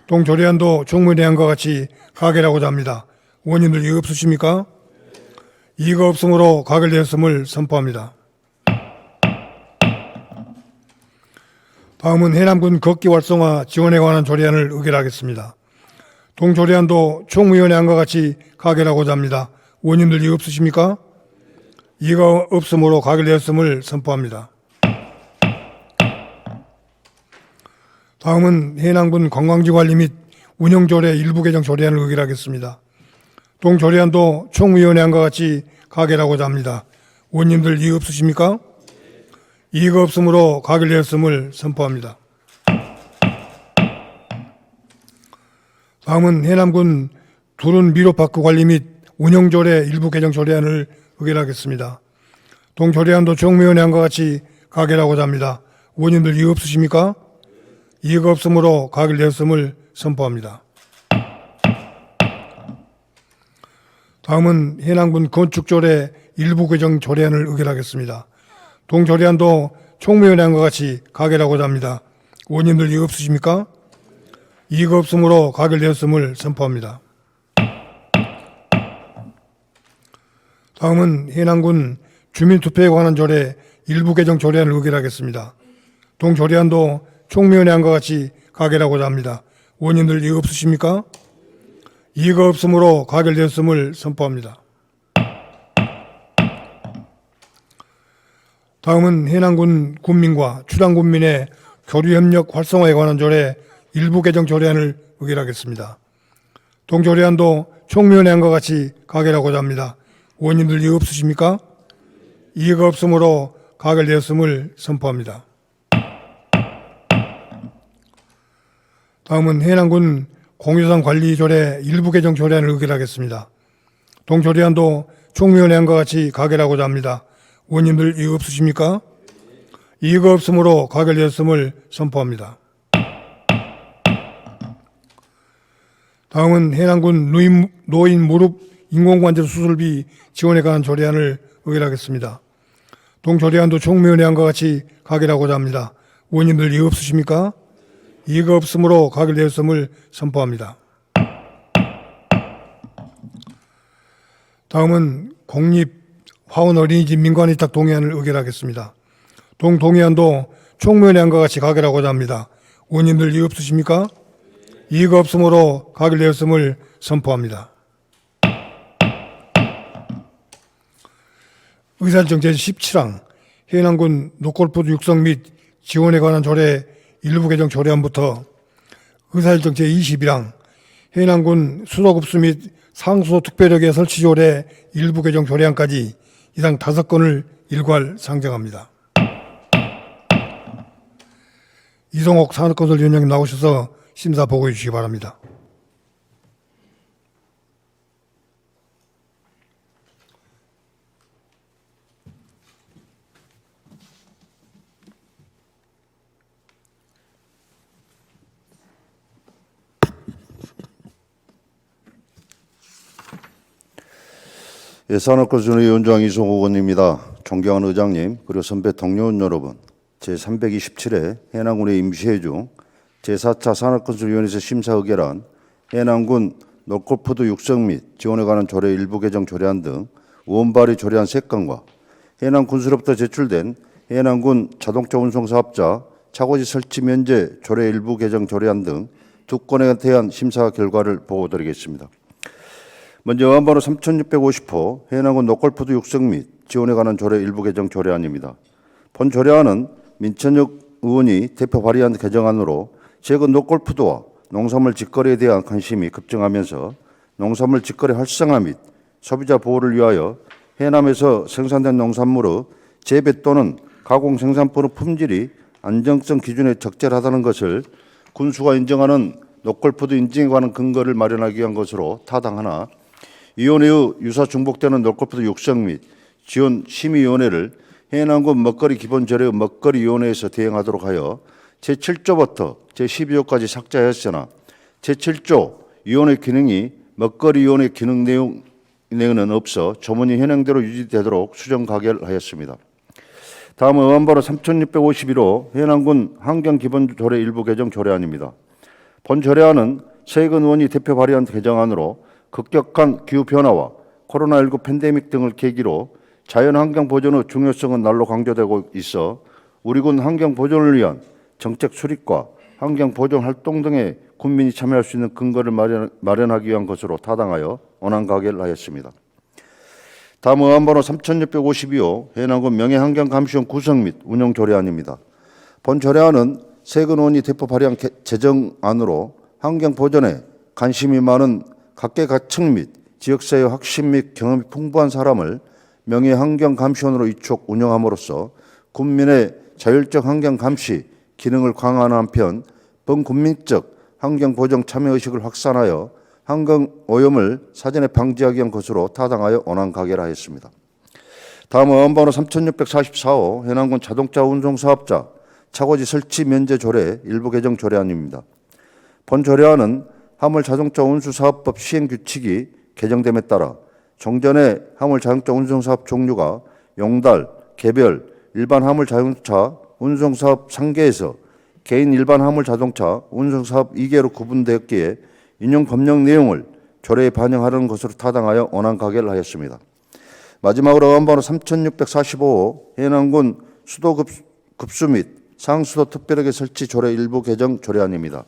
동조례안도 총무위원회 안과 같이 가결하고자 합니다. 의원님들 이의 없으십니까? 이의가 없으므로 가결되었음을 선포합니다. 다음은 해남군 걷기 활성화 지원에 관한 조례안을 의결하겠습니다. 동조례안도 총무위원회 안과 같이 가결하고자 합니다. 의원님들 이의 없으십니까? 이의가 없으므로 가결되었음을 선포합니다. 다음은 해남군 관광지 관리 및 운영조례 일부 개정 조례안을 의결하겠습니다. 동조례안도 총무위원회 안과 같이 가결하고자 합니다. 의원님들 이의 없으십니까? 이의가 없으므로 가결되었음을 선포합니다. 다음은 해남군 두른 미로파크 관리 및 운영조례 일부 개정 조례안을 의결하겠습니다. 동조례안도 총무위원회 안과 같이 가결하고자 합니다. 의원님들 이의 없으십니까? 이의가 없으므로 가결되었음을 선포합니다. 다음은 해남군 건축조례 일부 개정 조례안을 의결하겠습니다. 동조례안도 총무위원회 안과 같이 가결하고자 합니다. 의원님들 이의 없으십니까? 이의가 없으므로 가결되었음을 선포합니다. 다음은 해남군 주민투표에 관한 조례 일부 개정 조례안을 의결하겠습니다. 동조례안도 총무위원회 안과 같이 가결하고자 합니다. 의원님들 이의 없으십니까? 이의가 없으므로 가결되었음을 선포합니다. 다음은 해남군 군민과 출항군민의 교류협력 활성화에 관한 조례 일부 개정 조례안을 의결하겠습니다. 동조례안도 총무위원회 안과 같이 가결하고자 합니다. 의원님들 이의 없으십니까? 이의가 없으므로 가결되었음을 선포합니다. 다음은 해남군 공유산 관리조례 일부 개정 조례안을 의결하겠습니다. 동조례안도 총무위원회 안과 같이 가결하고자 합니다. 의원님들 이의 없으십니까? 이의가 없으므로 가결되었음을 선포합니다. 다음은 해남군 노인 무릎 인공관절 수술비 지원에 관한 조례안을 의결하겠습니다. 동조례안도 총무위원회 안과 같이 가결하고자 합니다. 의원님들 이의 없으십니까? 이의가 없으므로 가결되었음을 선포합니다. 다음은 공립 화원 어린이집 민관위탁 동의안을 의결하겠습니다. 동의안도 총무위원회 안과 같이 가결하고자 합니다. 의원님들 이의 없으십니까? 이의가 없으므로 가결되었음을 선포합니다. 의사일정 제17항 해남군 노골프 육성 및 지원에 관한 조례 일부 개정 조례안부터 의사일정 제21항 해남군 수도급수 및 상수도 특별역의 설치 조례 일부 개정 조례안까지 이상 5건을 일괄 상정합니다. 이성옥 산업건설위원장님 나오셔서 심사 보고해 주시기 바랍니다. 예, 산업건설위원장 이성호 의원입니다. 존경하는 의장님, 그리고 선배 동료원 여러분, 제327회 해남군의 임시회중 제4차 산업건설위원회에서 심사 의결한 해남군 놀골푸드 육성 및 지원에 관한 조례 일부 개정 조례안 등 의원 발의 조례안 3건과 해남군수로부터 제출된 해남군 자동차 운송사업자 차고지 설치 면제 조례 일부 개정 조례안 등 2건에 대한 심사 결과를 보고드리겠습니다. 먼저 의안번호 3650호 해남군 놀골푸드 육성 및 지원에 관한 조례 일부 개정 조례안입니다. 본 조례안은 민천혁 의원이 대표 발의한 개정안으로 최근 놀골푸드와 농산물 직거래에 대한 관심이 급증하면서 농산물 직거래 활성화 및 소비자 보호를 위하여 해남에서 생산된 농산물의 재배 또는 가공 생산품의 품질이 안정성 기준에 적절하다는 것을 군수가 인정하는 놀골푸드 인증에 관한 근거를 마련하기 위한 것으로 타당하나 위원회의 유사 중복되는 놀골푸드 육성 및 지원 심의위원회를 해남군 먹거리 기본조례의 먹거리위원회에서 대행하도록 하여 제7조부터 제12조까지 삭제하였으나 제7조 위원회 기능이 먹거리위원회 기능 내용은 없어 조문이 현행대로 유지되도록 수정 가결하였습니다. 다음은 의안번호 3651호 해남군 환경기본조례 일부 개정 조례안입니다. 본 조례안은 최근 의원이 대표 발의한 개정안으로 급격한 기후변화와 코로나19 팬데믹 등을 계기로 자연환경 보존의 중요성은 날로 강조되고 있어 우리 군 환경 보존을 위한 정책 수립과 환경 보존 활동 등에 군민이 참여할 수 있는 근거를 마련하기 위한 것으로 타당하여 원안 가결하였습니다. 다음 의안번호 3652호 해남군 명예환경감시원 구성 및 운영 조례안입니다. 본 조례안은 최근 의원이 대표 발의한 제정안으로 환경 보존에 관심이 많은 각계각층 및 지역사회 확신 및 경험이 풍부한 사람을 명예환경감시원으로 위촉 운영함으로써 군민의 자율적 환경감시 기능을 강화하는 한편 범군민적 환경보존 참여의식을 확산하여 환경오염을 사전에 방지하기 위한 것으로 타당하여 원안 가결하였습니다. 다음 의안번호 3644호 해남군 자동차 운송사업자 차고지 설치 면제 조례 일부 개정 조례안입니다. 본 조례안은 화물자동차 운수사업법 시행규칙이 개정됨에 따라 종전의 화물자동차 운송사업 종류가 용달, 개별, 일반 화물자동차 운송사업 3개에서 개인 일반 화물자동차 운송사업 2개로 구분되었기에 인용 법령 내용을 조례에 반영하려는 것으로 타당하여 원안 가결하였습니다. 마지막으로 의안번호 3645호 해남군 수도급수 및 상수도 특별하게 설치 조례 일부 개정 조례안입니다.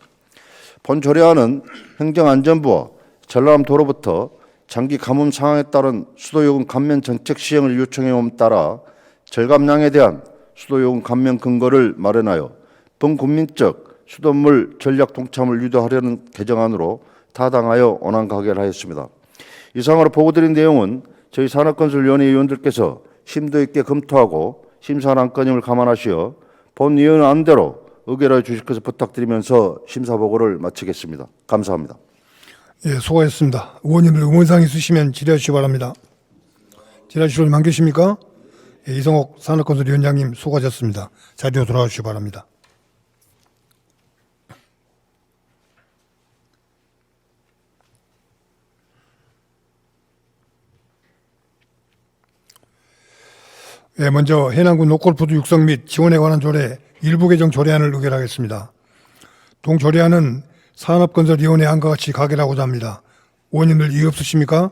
본 조례안은 행정안전부와 전라남도로부터 장기 가뭄 상황에 따른 수도요금 감면 정책 시행을 요청해 옴 따라 절감량에 대한 수도요금 감면 근거를 마련하여 범국민적 수돗물 전략 동참을 유도하려는 개정안으로 타당하여 원안 가결하였습니다. 이상으로 보고드린 내용은 저희 산업건설위원회 위원들께서 심도 있게 검토하고 심사한 안건임을 감안하시어 본 위원안대로 의결해 주실 것을 부탁드리면서 심사 보고를 마치겠습니다. 감사합니다. 예, 수고하셨습니다. 의원님들 의문사항 있으시면 질의해 주시기 바랍니다. 질의해 주실 분 계십니까? 예, 이성옥 산업건설위원장님 수고하셨습니다. 자리로 돌아와 주시기 바랍니다. 예, 먼저 해남군 놀골푸드 육성 및 지원에 관한 조례 일부 개정 조례안을 의결하겠습니다. 동 조례안은 산업건설위원회 안과 같이 가결하고자 합니다. 의원님들 이의 없으십니까?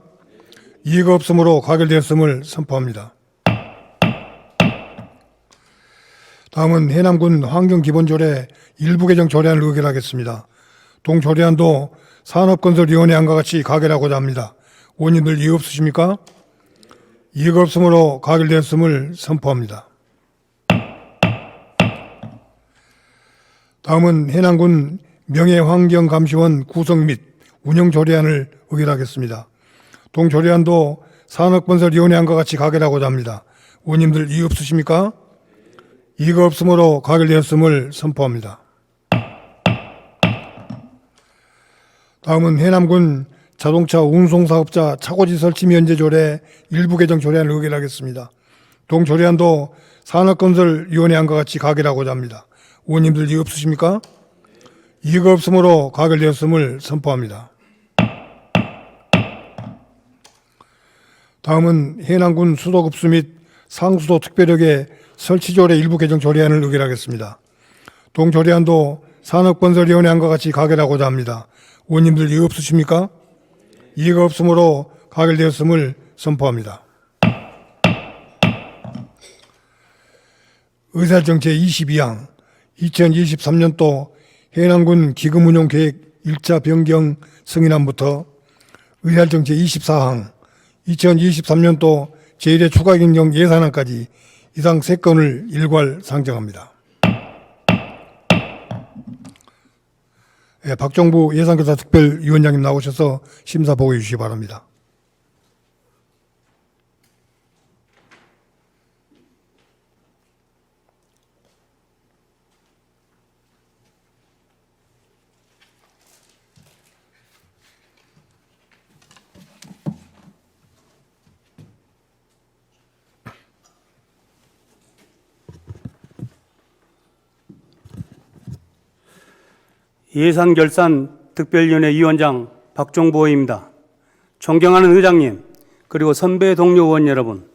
이의가 없으므로 가결되었음을 선포합니다. 다음은 해남군 환경기본조례 일부 개정 조례안을 의결하겠습니다. 동 조례안도 산업건설위원회 안과 같이 가결하고자 합니다. 의원님들 이의 없으십니까? 이의가 없으므로 가결되었음을 선포합니다. 다음은 해남군 명예환경감시원 구성 및 운영 조례안을 의결하겠습니다. 동 조례안도 산업건설위원회 안과 같이 가결하고자 합니다. 의원님들 이의 없으십니까? 이의가 없으므로 가결되었음을 선포합니다. 다음은 해남군 자동차 운송사업자 차고지 설치 면제 조례 일부 개정 조례안을 의결하겠습니다. 동 조례안도 산업건설위원회 안과 같이 가결하고자 합니다. 의원님들 이의 없으십니까? 이의가 없으므로 가결되었음을 선포합니다. 다음은 해남군 수도급수 및 상수도 특별역의 설치조례 일부 개정 조례안을 의결하겠습니다. 동조례안도 산업건설위원회안과 같이 가결하고자 합니다. 의원님들 이의 없으십니까? 이의가 없으므로 가결되었음을 선포합니다. 의사일정 제22항 2023년도 해남군 기금운용계획 1차 변경 승인안부터 의사일정 제24항 2023년도 제1회 추가경정 예산안까지 이상 3건을 일괄 상정합니다. 박정부 예산교사 특별위원장님 나오셔서 심사 보고해 주시기 바랍니다. 예산결산 특별위원회 위원장 박종부 의원입니다. 존경하는 의장님, 그리고 선배 동료 의원 여러분,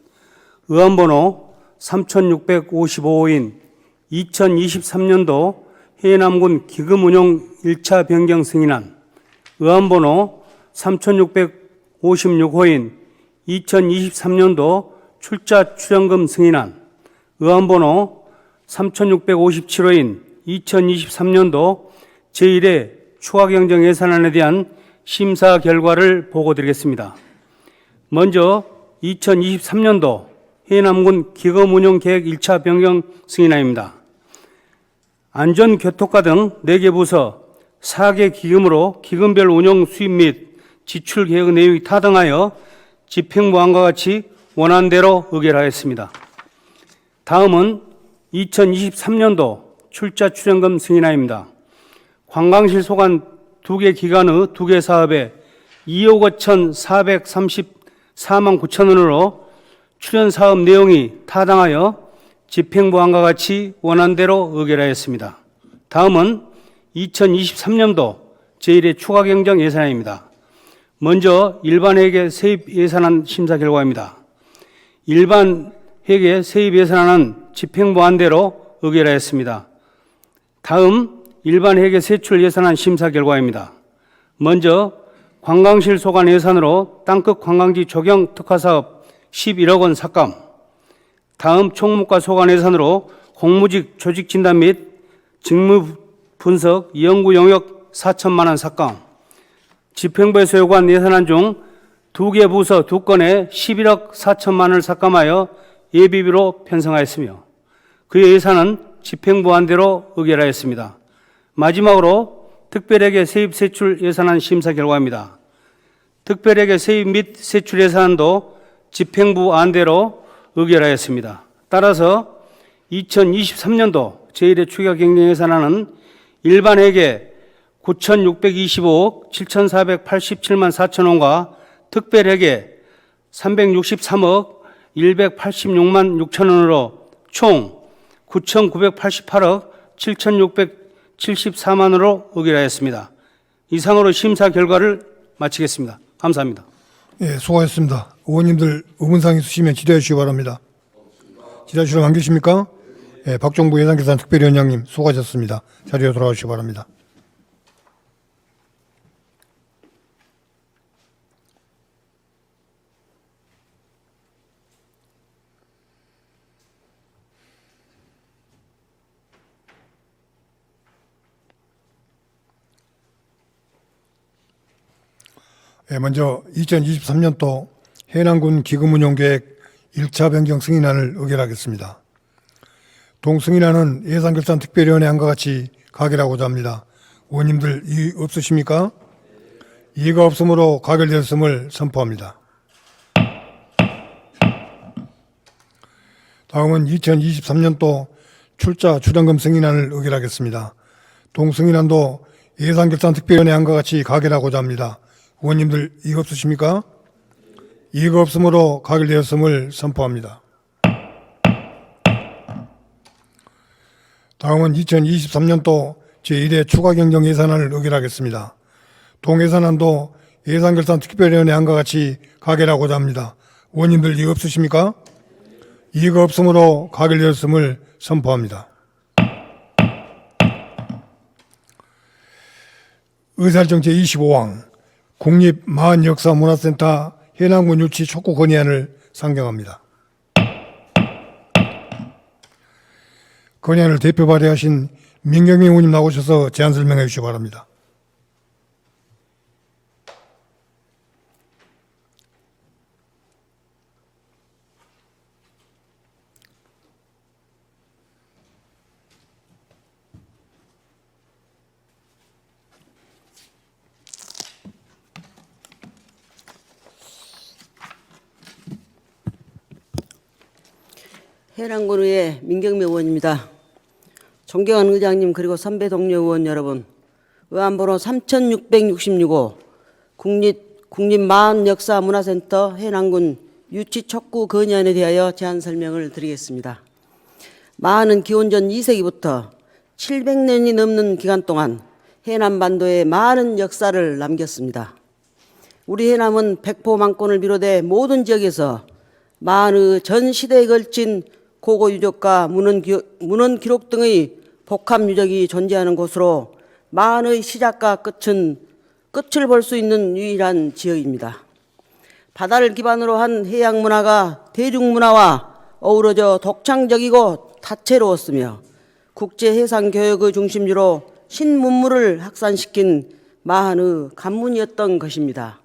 의안번호 3655호인 2023년도 해남군 기금운용 1차 변경 승인안, 의안번호 3656호인 2023년도 출자 출연금 승인안, 의안번호 3657호인 2023년도 제1회 추가경정 예산안에 대한 심사 결과를 보고드리겠습니다. 먼저 2023년도 해남군 기금운용계획 1차 변경 승인안입니다. 안전교통과 등 4개 부서 4개 기금으로 기금별 운영 수입 및 지출 계획 내용이 타당하여 집행부안과 같이 원안대로 의결하였습니다. 다음은 2023년도 출자 출연금 승인안입니다. 관광실 소관 2개 기관의 2개 사업에 2억 5,434만 9천 원으로 출연 사업 내용이 타당하여 집행부안과 같이 원안대로 의결하였습니다. 다음은 2023년도 제1회 추가경정 예산안입니다. 먼저 일반회계 세입 예산안 심사 결과입니다. 일반회계 세입 예산안은 집행부안대로 의결하였습니다. 다음 일반회계 세출 예산안 심사 결과입니다. 먼저 관광실 소관 예산으로 땅끝 관광지 조경 특화사업 11억 원 삭감, 다음 총무과 소관 예산으로 공무직 조직 진단 및 직무 분석 연구 용역 4천만 원 삭감, 집행부에서 요구한 예산안 중 2개 부서 2건에 11억 4천만 원을 삭감하여 예비비로 편성하였으며 그의 예산은 집행부안대로 의결하였습니다. 마지막으로 특별회계 세입 세출 예산안 심사 결과입니다. 특별회계 세입 및 세출 예산안도 집행부안대로 의결하였습니다. 따라서 2023년도 제1회 추가경정 예산안은 일반회계 9,625억 7,487만 4천 원과 특별회계 363억 186만 6천 원으로 총 9,988억 7,674만 원으로 의결하였습니다. 이상으로 심사 결과를 마치겠습니다. 감사합니다. 예, 수고하셨습니다. 의원님들 의문사항 있으시면 질의해 주시기 바랍니다. 질의하시러 안 계십니까? 예, 박정부 예산결산 특별위원장님 수고하셨습니다. 자리로 돌아오시기 바랍니다. 예, 먼저 2023년도 해남군 기금운용계획 1차 변경 승인안을 의결하겠습니다. 동승인안은 예산결산 특별위원회 안과 같이 가결하고자 합니다. 의원님들 이의 없으십니까? 이의가 없으므로 가결되었음을 선포합니다. 다음은 2023년도 출자 출연금 승인안을 의결하겠습니다. 동승인안도 예산결산 특별위원회 안과 같이 가결하고자 합니다. 의원님들 이의 없으십니까? 이의가 없으므로 가결되었음을 선포합니다. 다음은 2023년도 제1회 추가경정 예산안을 의결하겠습니다. 동예산안도 예산결산 특별위원회 안과 같이 가결하고자 합니다. 원님들 이의 없으십니까? 이의가 없으므로 가결되었음을 선포합니다. 의사일정 제25항 국립마흔역사문화센터 해남군 유치 촉구 건의안을 상정합니다. 건의안을 대표 발의하신 민경미 의원님 나오셔서 제안 설명해 주시기 바랍니다. 해남군의회 민경미 의원입니다. 존경하는 의장님 그리고 선배 동료 의원 여러분, 의안번호 3666호 국립마흔역사문화센터 해남군 유치 촉구 건의안에 대하여 제안 설명을 드리겠습니다. 마흔은 기원전 2세기부터 700년이 넘는 기간 동안 해남반도에 많은 역사를 남겼습니다. 우리 해남은 백포만권을 비롯해 모든 지역에서 마흔의 전 시대에 걸친 고고 유적과 문헌 기록 등의 복합 유적이 존재하는 곳으로 마흔의 시작과 끝을 볼 수 있는 유일한 지역입니다. 바다를 기반으로 한 해양 문화가 대중문화와 어우러져 독창적이고 다채로웠으며 국제해상 교육의 중심지로 신문물을 확산시킨 마흔의 관문이었던 것입니다.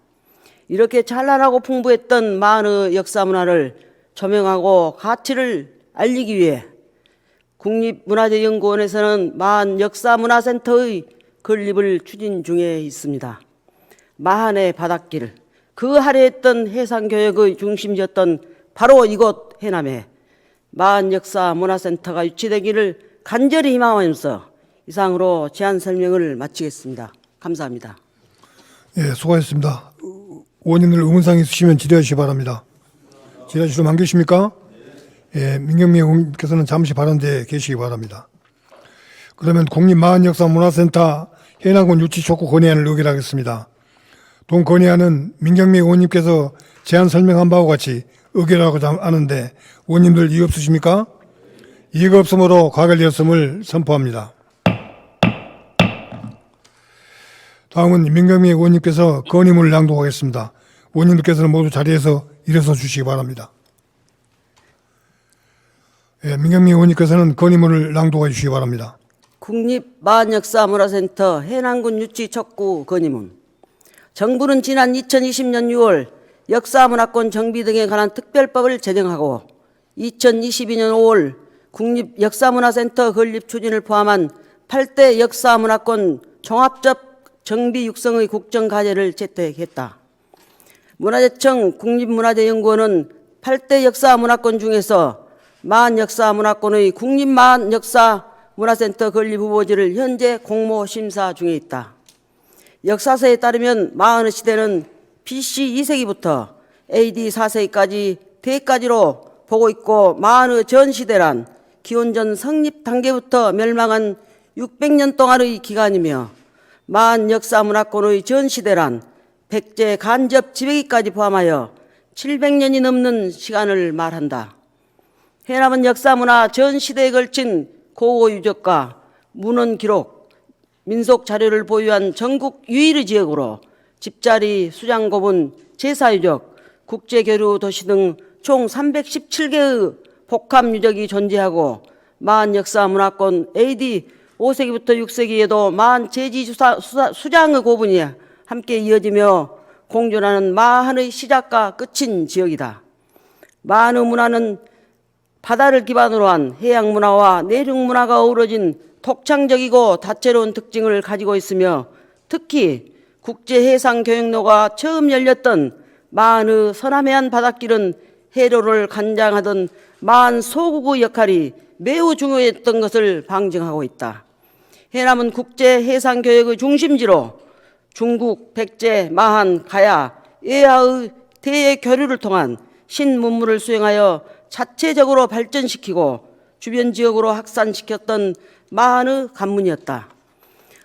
이렇게 찬란하고 풍부했던 마흔의 역사 문화를 조명하고 가치를 알리기 위해 국립문화재연구원에서는 마흔 역사문화센터의 건립을 추진 중에 있습니다. 마흔의 바닷길, 그 화려했던 해상교역의 중심지였던 바로 이곳 해남에 마흔 역사문화센터가 유치되기를 간절히 희망하면서 이상으로 제안 설명을 마치겠습니다. 감사합니다. 예, 수고하셨습니다. 의원님들 의문사항 있으시면 질의하시기 바랍니다. 질의하실 분 안 계십니까? 예, 민경미 의원님께서는 잠시 발언대에 계시기 바랍니다. 그러면 국립마흔역사문화센터 해남군 유치 촉구 건의안을 의결하겠습니다. 동 건의안은 민경미 의원님께서 제안 설명한 바와 같이 의결하고자 하는데 의원님들 이의 없으십니까? 이의가 없으므로 가결되었음을 선포합니다. 다음은 민경미 의원님께서 건의문을 낭독하겠습니다. 의원님들께서는 모두 자리에서 일어서 주시기 바랍니다. 예, 민경미 의원님께서는 건의문을 낭독해 주시기 바랍니다. 국립마흔역사문화센터 해남군 유치 촉구 건의문. 정부는 지난 2020년 6월 역사문화권 정비 등에 관한 특별법을 제정하고 2022년 5월 국립역사문화센터 건립 추진을 포함한 8대 역사문화권 종합적 정비 육성의 국정과제를 채택했다. 문화재청 국립문화재연구원은 8대 역사문화권 중에서 마흔역사문화권의 국립마흔역사문화센터 건립 후보지를 현재 공모 심사 중에 있다. 역사서에 따르면 마흔의 시대는 BC 2세기부터 AD 4세기까지 대까지로 보고 있고 마흔의 전 시대란 기원전 성립 단계부터 멸망한 600년 동안의 기간이며 마흔 역사문화권의 전 시대란 백제 간접 지배기까지 포함하여 700년이 넘는 시간을 말한다. 해남은 역사문화 전 시대에 걸친 고고 유적과 문헌 기록, 민속 자료를 보유한 전국 유일의 지역으로 집자리, 수장고문, 제사유적, 국제교류 도시 등 총 317개의 복합 유적이 존재하고 마흔 역사문화권 AD 5세기부터 6세기에도 마흔 제지 수장의 고분이 함께 이어지며 공존하는 마흔의 시작과 끝인 지역이다. 마흔의 문화는 바다를 기반으로 한 해양 문화와 내륙 문화가 어우러진 독창적이고 다채로운 특징을 가지고 있으며 특히 국제해상교역로가 처음 열렸던 마흔의 서남해안 바닷길은 해로를 관장하던 마흔 소국의 역할이 매우 중요했던 것을 방증하고 있다. 해남은 국제해상교역의 중심지로 중국, 백제, 마한, 가야, 예하의 대외 교류를 통한 신문물을 수행하여 자체적으로 발전시키고 주변 지역으로 확산시켰던 마한의 관문이었다.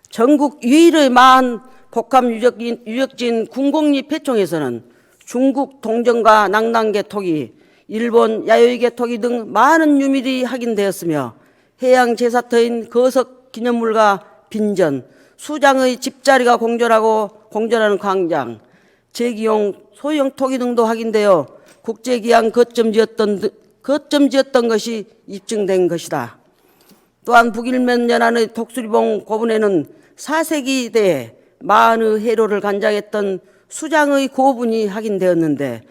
전국 유일의 마한 복합 유적지인 궁곡리 폐총에서는 중국 동정과 낭랑계 토기, 일본 야요이계 토기 등 많은 유물이 확인되었으며 해양 제사터인 거석 기념물과 빈전, 수장의 집자리가 공존하는 광장, 제기용 소형 토기 등도 확인되어 국제기항 거점지였던 것이 입증된 것이다. 또한 북일면 연안의 독수리봉 고분에는 4세기대에 마흔의 해로를 간장했던 수장의 고분이 확인되었는데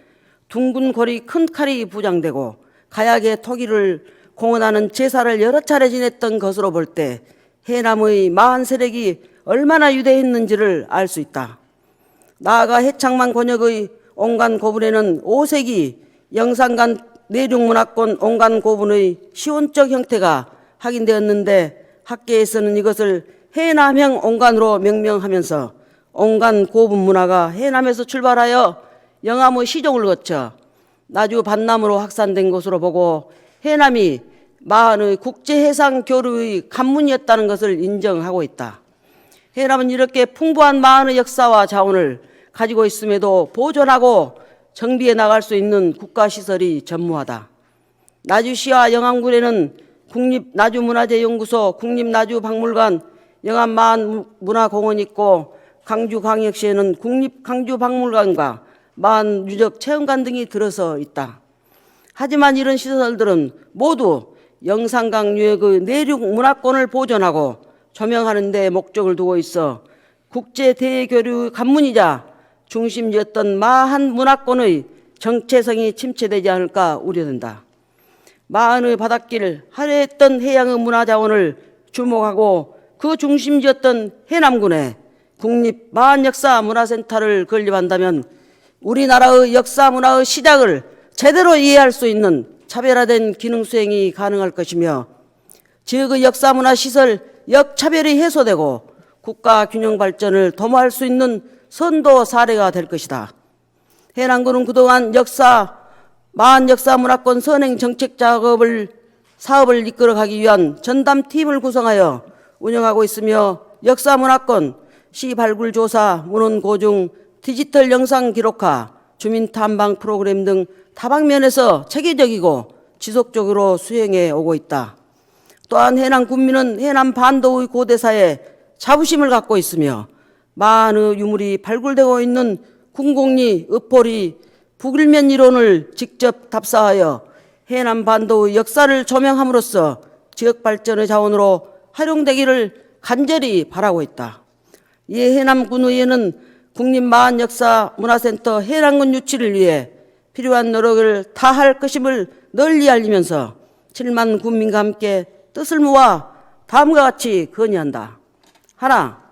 둥근 골이 큰 칼이 부장되고 가약의 토기를 공헌하는 제사를 여러 차례 지냈던 것으로 볼 때 해남의 마흔 세력이 얼마나 유대했는지를 알 수 있다. 나아가 해창만 권역의 온간 고분에는 5세기 영산간 내륙문화권 온간 고분의 시온적 형태가 확인되었는데 학계에서는 이것을 해남형 온간으로 명명하면서 온간 고분 문화가 해남에서 출발하여 영암의 시종을 거쳐 나주 반남으로 확산된 것으로 보고 해남이 마흔의 국제해상교류의 관문이었다는 것을 인정하고 있다. 해남은 이렇게 풍부한 마흔의 역사와 자원을 가지고 있음에도 보존하고 정비해 나갈 수 있는 국가시설이 전무하다. 나주시와 영암군에는 국립나주문화재연구소, 국립나주박물관, 영암마흔문화공원이 있고 강주광역시에는 국립강주박물관과 마흔유적체험관 등이 들어서 있다. 하지만 이런 시설들은 모두 영산강 유역의 내륙 문화권을 보존하고 조명하는 데 목적을 두고 있어 국제 대교류 관문이자 중심지였던 마한 문화권의 정체성이 침체되지 않을까 우려된다. 마흔의 바닷길 화려했던 해양의 문화자원을 주목하고 그 중심지였던 해남군에 국립마흔역사문화센터를 건립한다면 우리나라의 역사 문화의 시작을 제대로 이해할 수 있는 차별화된 기능 수행이 가능할 것이며 지역의 역사 문화 시설 역차별이 해소되고 국가 균형 발전을 도모할 수 있는 선도 사례가 될 것이다. 해남군은 그동안 마흔역사문화권 선행 정책 사업을 이끌어가기 위한 전담팀을 구성하여 운영하고 있으며 역사문화권, 시발굴조사, 문헌고증, 디지털 영상 기록화, 주민탐방 프로그램 등 다방면에서 체계적이고 지속적으로 수행해 오고 있다. 또한 해남 군민은 해남 반도의 고대사에 자부심을 갖고 있으며 많은 유물이 발굴되고 있는 궁곡리, 읍포리, 북일면 이론을 직접 답사하여 해남 반도의 역사를 조명함으로써 지역 발전의 자원으로 활용되기를 간절히 바라고 있다. 이에 해남군의회는 국립마흔역사문화센터 해남군 유치를 위해 필요한 노력을 다할 것임을 널리 알리면서 7만 군민과 함께 뜻을 모아 다음과 같이 건의한다. 하나,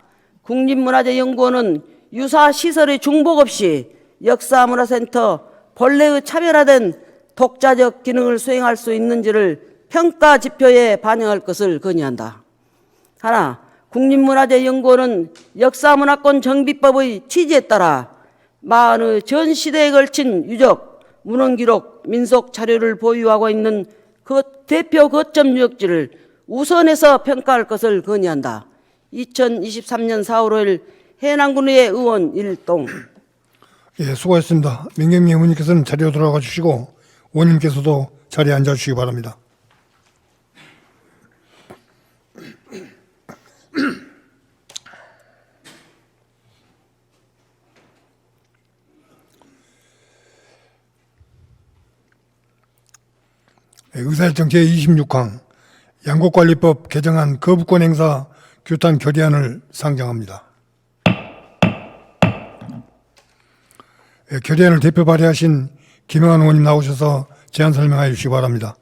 국립문화재연구원은 유사 시설의 중복 없이 역사문화센터 본래의 차별화된 독자적 기능을 수행할 수 있는지를 평가 지표에 반영할 것을 건의한다. 하나, 국립문화재연구원은 역사문화권 정비법의 취지에 따라 마흔의 전 시대에 걸친 유적, 문헌기록, 민속 자료를 보유하고 있는 그 대표 거점 유적지를 우선해서 평가할 것을 건의한다. 2023년 4월 5일 해남군의회 의원 1동. 예, 수고하셨습니다. 민경미 의원님께서는 자리로 돌아가 주시고 의원님께서도 자리에 앉아 주시기 바랍니다. 의사일정 제26항 양곡관리법 개정안 거부권 행사 규탄 결의안을 상정합니다. 결의안을 대표 발의하신 김영환 의원님 나오셔서 제안 설명해 주시기 바랍니다.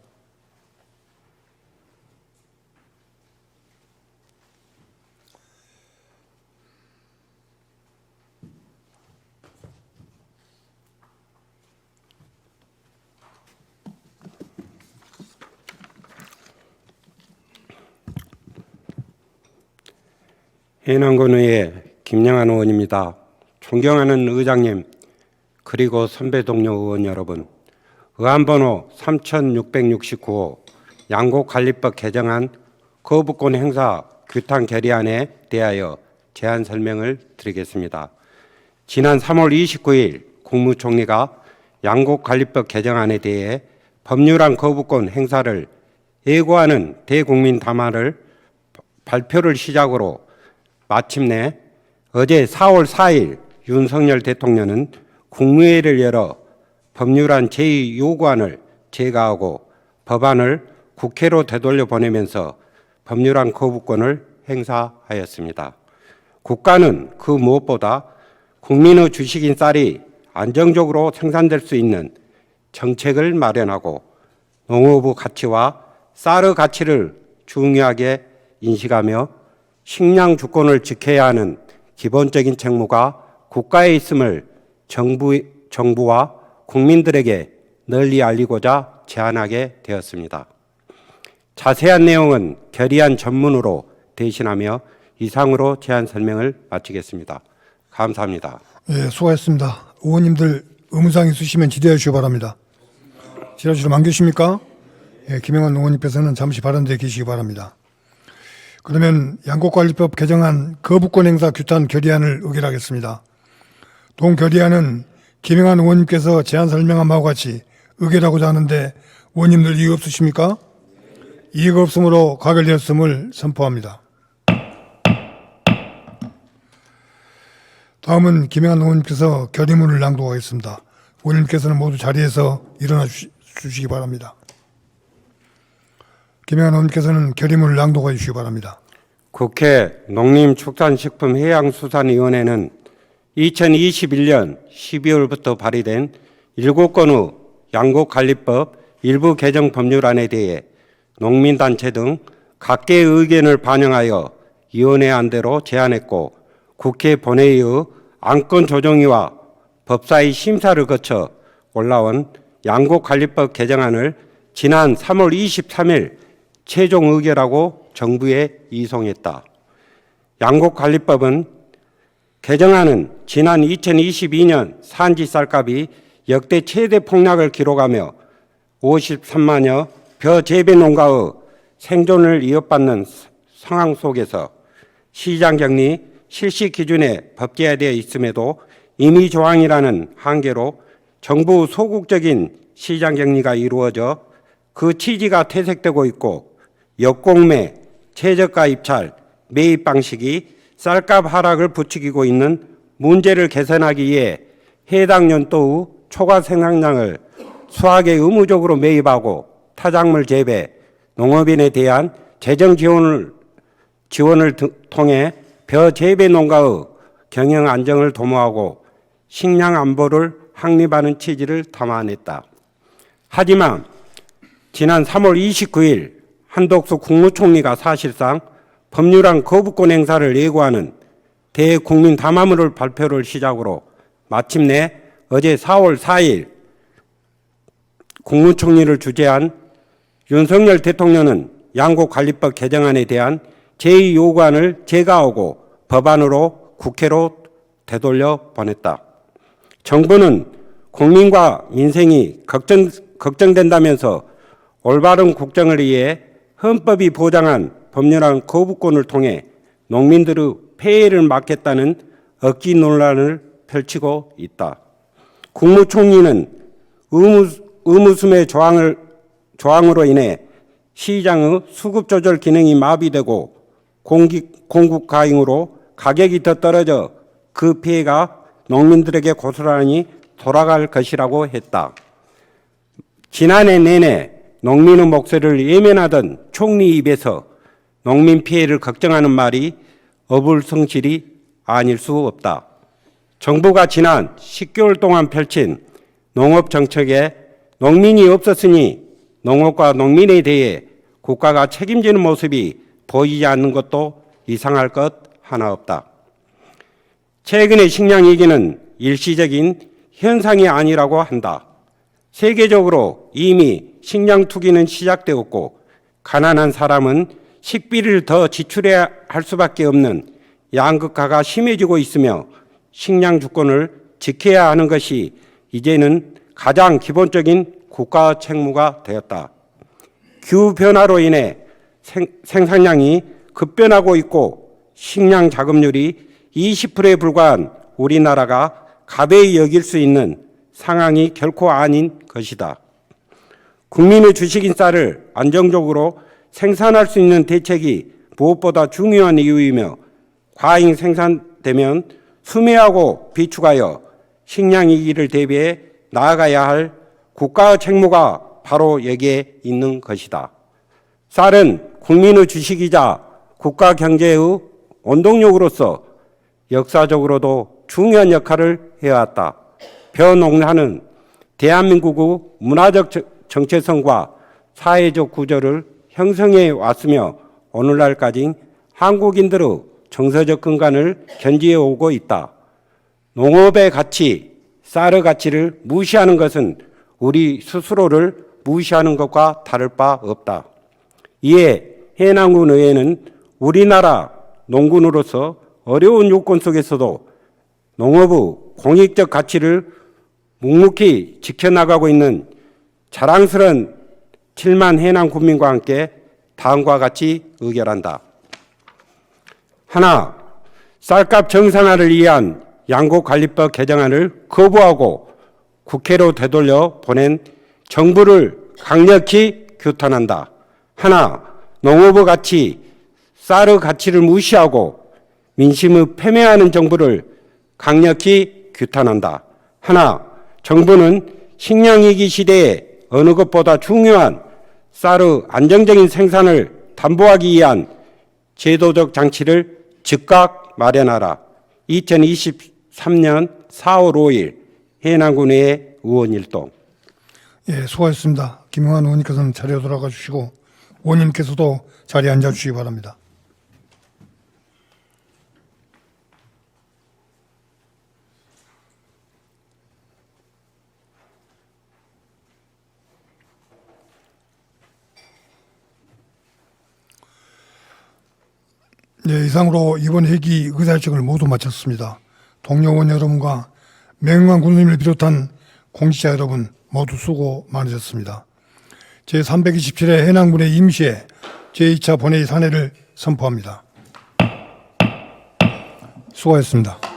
해남군의회 김영환 의원입니다. 존경하는 의장님, 그리고 선배 동료 의원 여러분, 의안번호 3669호 양곡관리법 개정안 거부권 행사 규탄 결의안에 대하여 제안 설명을 드리겠습니다. 지난 3월 29일 국무총리가 양곡관리법 개정안에 대해 법률안 거부권 행사를 예고하는 대국민 담화를 발표를 시작으로 마침내 어제 4월 4일 윤석열 대통령은 국무회의를 열어 법률안 제2 요구안을 제거하고 법안을 국회로 되돌려 보내면서 법률안 거부권을 행사하였습니다. 국가는 그 무엇보다 국민의 주식인 쌀이 안정적으로 생산될 수 있는 정책을 마련하고 농업의 가치와 쌀의 가치를 중요하게 인식하며 식량 주권을 지켜야 하는 기본적인 책무가 국가에 있음을 정부와 국민들에게 널리 알리고자 제안하게 되었습니다. 자세한 내용은 결의안 전문으로 대신하며 이상으로 제안 설명을 마치겠습니다. 감사합니다. 예, 수고하셨습니다. 의원님들 의무사항 있으시면 질의해 주시기 바랍니다. 질의하시러 안 계십니까? 예, 김영환 의원님께서는 잠시 발언 데 계시기 바랍니다. 그러면 양곡관리법 개정안 거부권 행사 규탄 결의안을 의결하겠습니다. 동 결의안은 김영환 의원님께서 제안 설명한 바와 같이 의결하고자 하는데 의원님들 이의 없으십니까? 이의가 없으므로 가결되었음을 선포합니다. 다음은 김영환 의원님께서 결의문을 낭독하겠습니다. 의원님께서는 모두 자리에서 일어나 주시기 바랍니다. 김영환 의원님께서는 결의문을 낭독해 주시기 바랍니다. 국회 농림축산식품해양수산위원회는 2021년 12월부터 발의된 7건의 양곡관리법 일부 개정 법률안에 대해 농민단체 등 각계의 의견을 반영하여 위원회 안대로 제안했고 국회 본회의의 안건조정위와 법사위 심사를 거쳐 올라온 양곡관리법 개정안을 지난 3월 23일 최종 의결하고 정부에 이송했다. 양곡관리법은 개정안은 지난 2022년 산지 쌀값이 역대 최대 폭락을 기록하며 53만여 벼 재배 농가의 생존을 위협받는 상황 속에서 시장 격리 실시 기준에 법제화되어 있음에도 임의 조항이라는 한계로 정부 소극적인 시장 격리가 이루어져 그 취지가 퇴색되고 있고 역공매, 최저가 입찰, 매입 방식이 쌀값 하락을 부추기고 있는 문제를 개선하기 위해 해당 연도의 초과 생산량을 수확에 의무적으로 매입하고 타작물 재배, 농업인에 대한 재정 지원을 통해 벼 재배 농가의 경영 안정을 도모하고 식량 안보를 확립하는 취지를 담아냈다. 하지만 지난 3월 29일 한덕수 국무총리가 사실상 법률안 거부권 행사를 예고하는 대국민 담화문을 발표를 시작으로 마침내 어제 4월 4일 국무총리를 주재한 윤석열 대통령은 양곡관리법 개정안에 대한 제2 요구안을 제거하고 법안으로 국회로 되돌려 보냈다. 정부는 국민과 민생이 걱정된다면서 올바른 국정을 위해 헌법이 보장한 법률안 거부권을 통해 농민들의 폐해를 막겠다는 억지 논란을 펼치고 있다. 국무총리는 의무수매 조항으로 인해 시장의 수급 조절 기능이 마비되고 공급 과잉으로 가격이 더 떨어져 그 피해가 농민들에게 고스란히 돌아갈 것이라고 했다. 지난해 내내 농민의 목소리를 외면하던 총리 입에서 농민 피해를 걱정하는 말이 어불성실이 아닐 수 없다. 정부가 지난 10개월 동안 펼친 농업 정책에 농민이 없었으니 농업과 농민에 대해 국가가 책임지는 모습이 보이지 않는 것도 이상할 것 하나 없다. 최근의 식량 위기는 일시적인 현상이 아니라고 한다. 세계적으로 이미 식량 투기는 시작되었고 가난한 사람은 식비를 더 지출해야 할 수밖에 없는 양극화가 심해지고 있으며 식량 주권을 지켜야 하는 것이 이제는 가장 기본적인 국가 책무가 되었다. 기후변화로 인해 생산량이 급변하고 있고 식량 자급률이 20%에 불과한 우리나라가 가벼이 여길 수 있는 상황이 결코 아닌 것이다. 국민의 주식인 쌀을 안정적으로 생산할 수 있는 대책이 무엇보다 중요한 이유이며 과잉 생산되면 수매하고 비축하여 식량 위기를 대비해 나아가야 할 국가의 책무가 바로 여기에 있는 것이다. 쌀은 국민의 주식이자 국가 경제의 원동력으로서 역사적으로도 중요한 역할을 해왔다. 벼농사는 대한민국의 문화적 정체성과 사회적 구조를 형성해 왔으며 오늘날까지 한국인들의 정서적 근간을 견지해 오고 있다. 농업의 가치, 쌀의 가치를 무시하는 것은 우리 스스로를 무시하는 것과 다를 바 없다. 이에 해남군 의회는 우리나라 농군으로서 어려운 요건 속에서도 농업의 공익적 가치를 묵묵히 지켜나가고 있는 자랑스러운 7만 해남 군민과 함께 다음과 같이 의결한다. 하나, 쌀값 정상화를 위한 양곡관리법 개정안을 거부하고 국회로 되돌려 보낸 정부를 강력히 규탄한다. 하나, 농업의 가치, 쌀의 가치를 무시하고 민심을 패배하는 정부를 강력히 규탄한다. 하나, 정부는 식량위기 시대에 어느 것보다 중요한 쌀의 안정적인 생산을 담보하기 위한 제도적 장치를 즉각 마련하라. 2023년 4월 5일 해남군의회 의원일동. 예, 수고하셨습니다. 김영환 의원님께서는 자리에 돌아가 주시고 의원님께서도 자리에 앉아 주시기 바랍니다. 네, 이상으로 이번 회기 의사일정을 모두 마쳤습니다. 동료 의원 여러분과 명예관 군수님을 비롯한 공직자 여러분 모두 수고 많으셨습니다. 제327회 해남군의 임시회 제2차 본회의 산회를 선포합니다. 수고하셨습니다.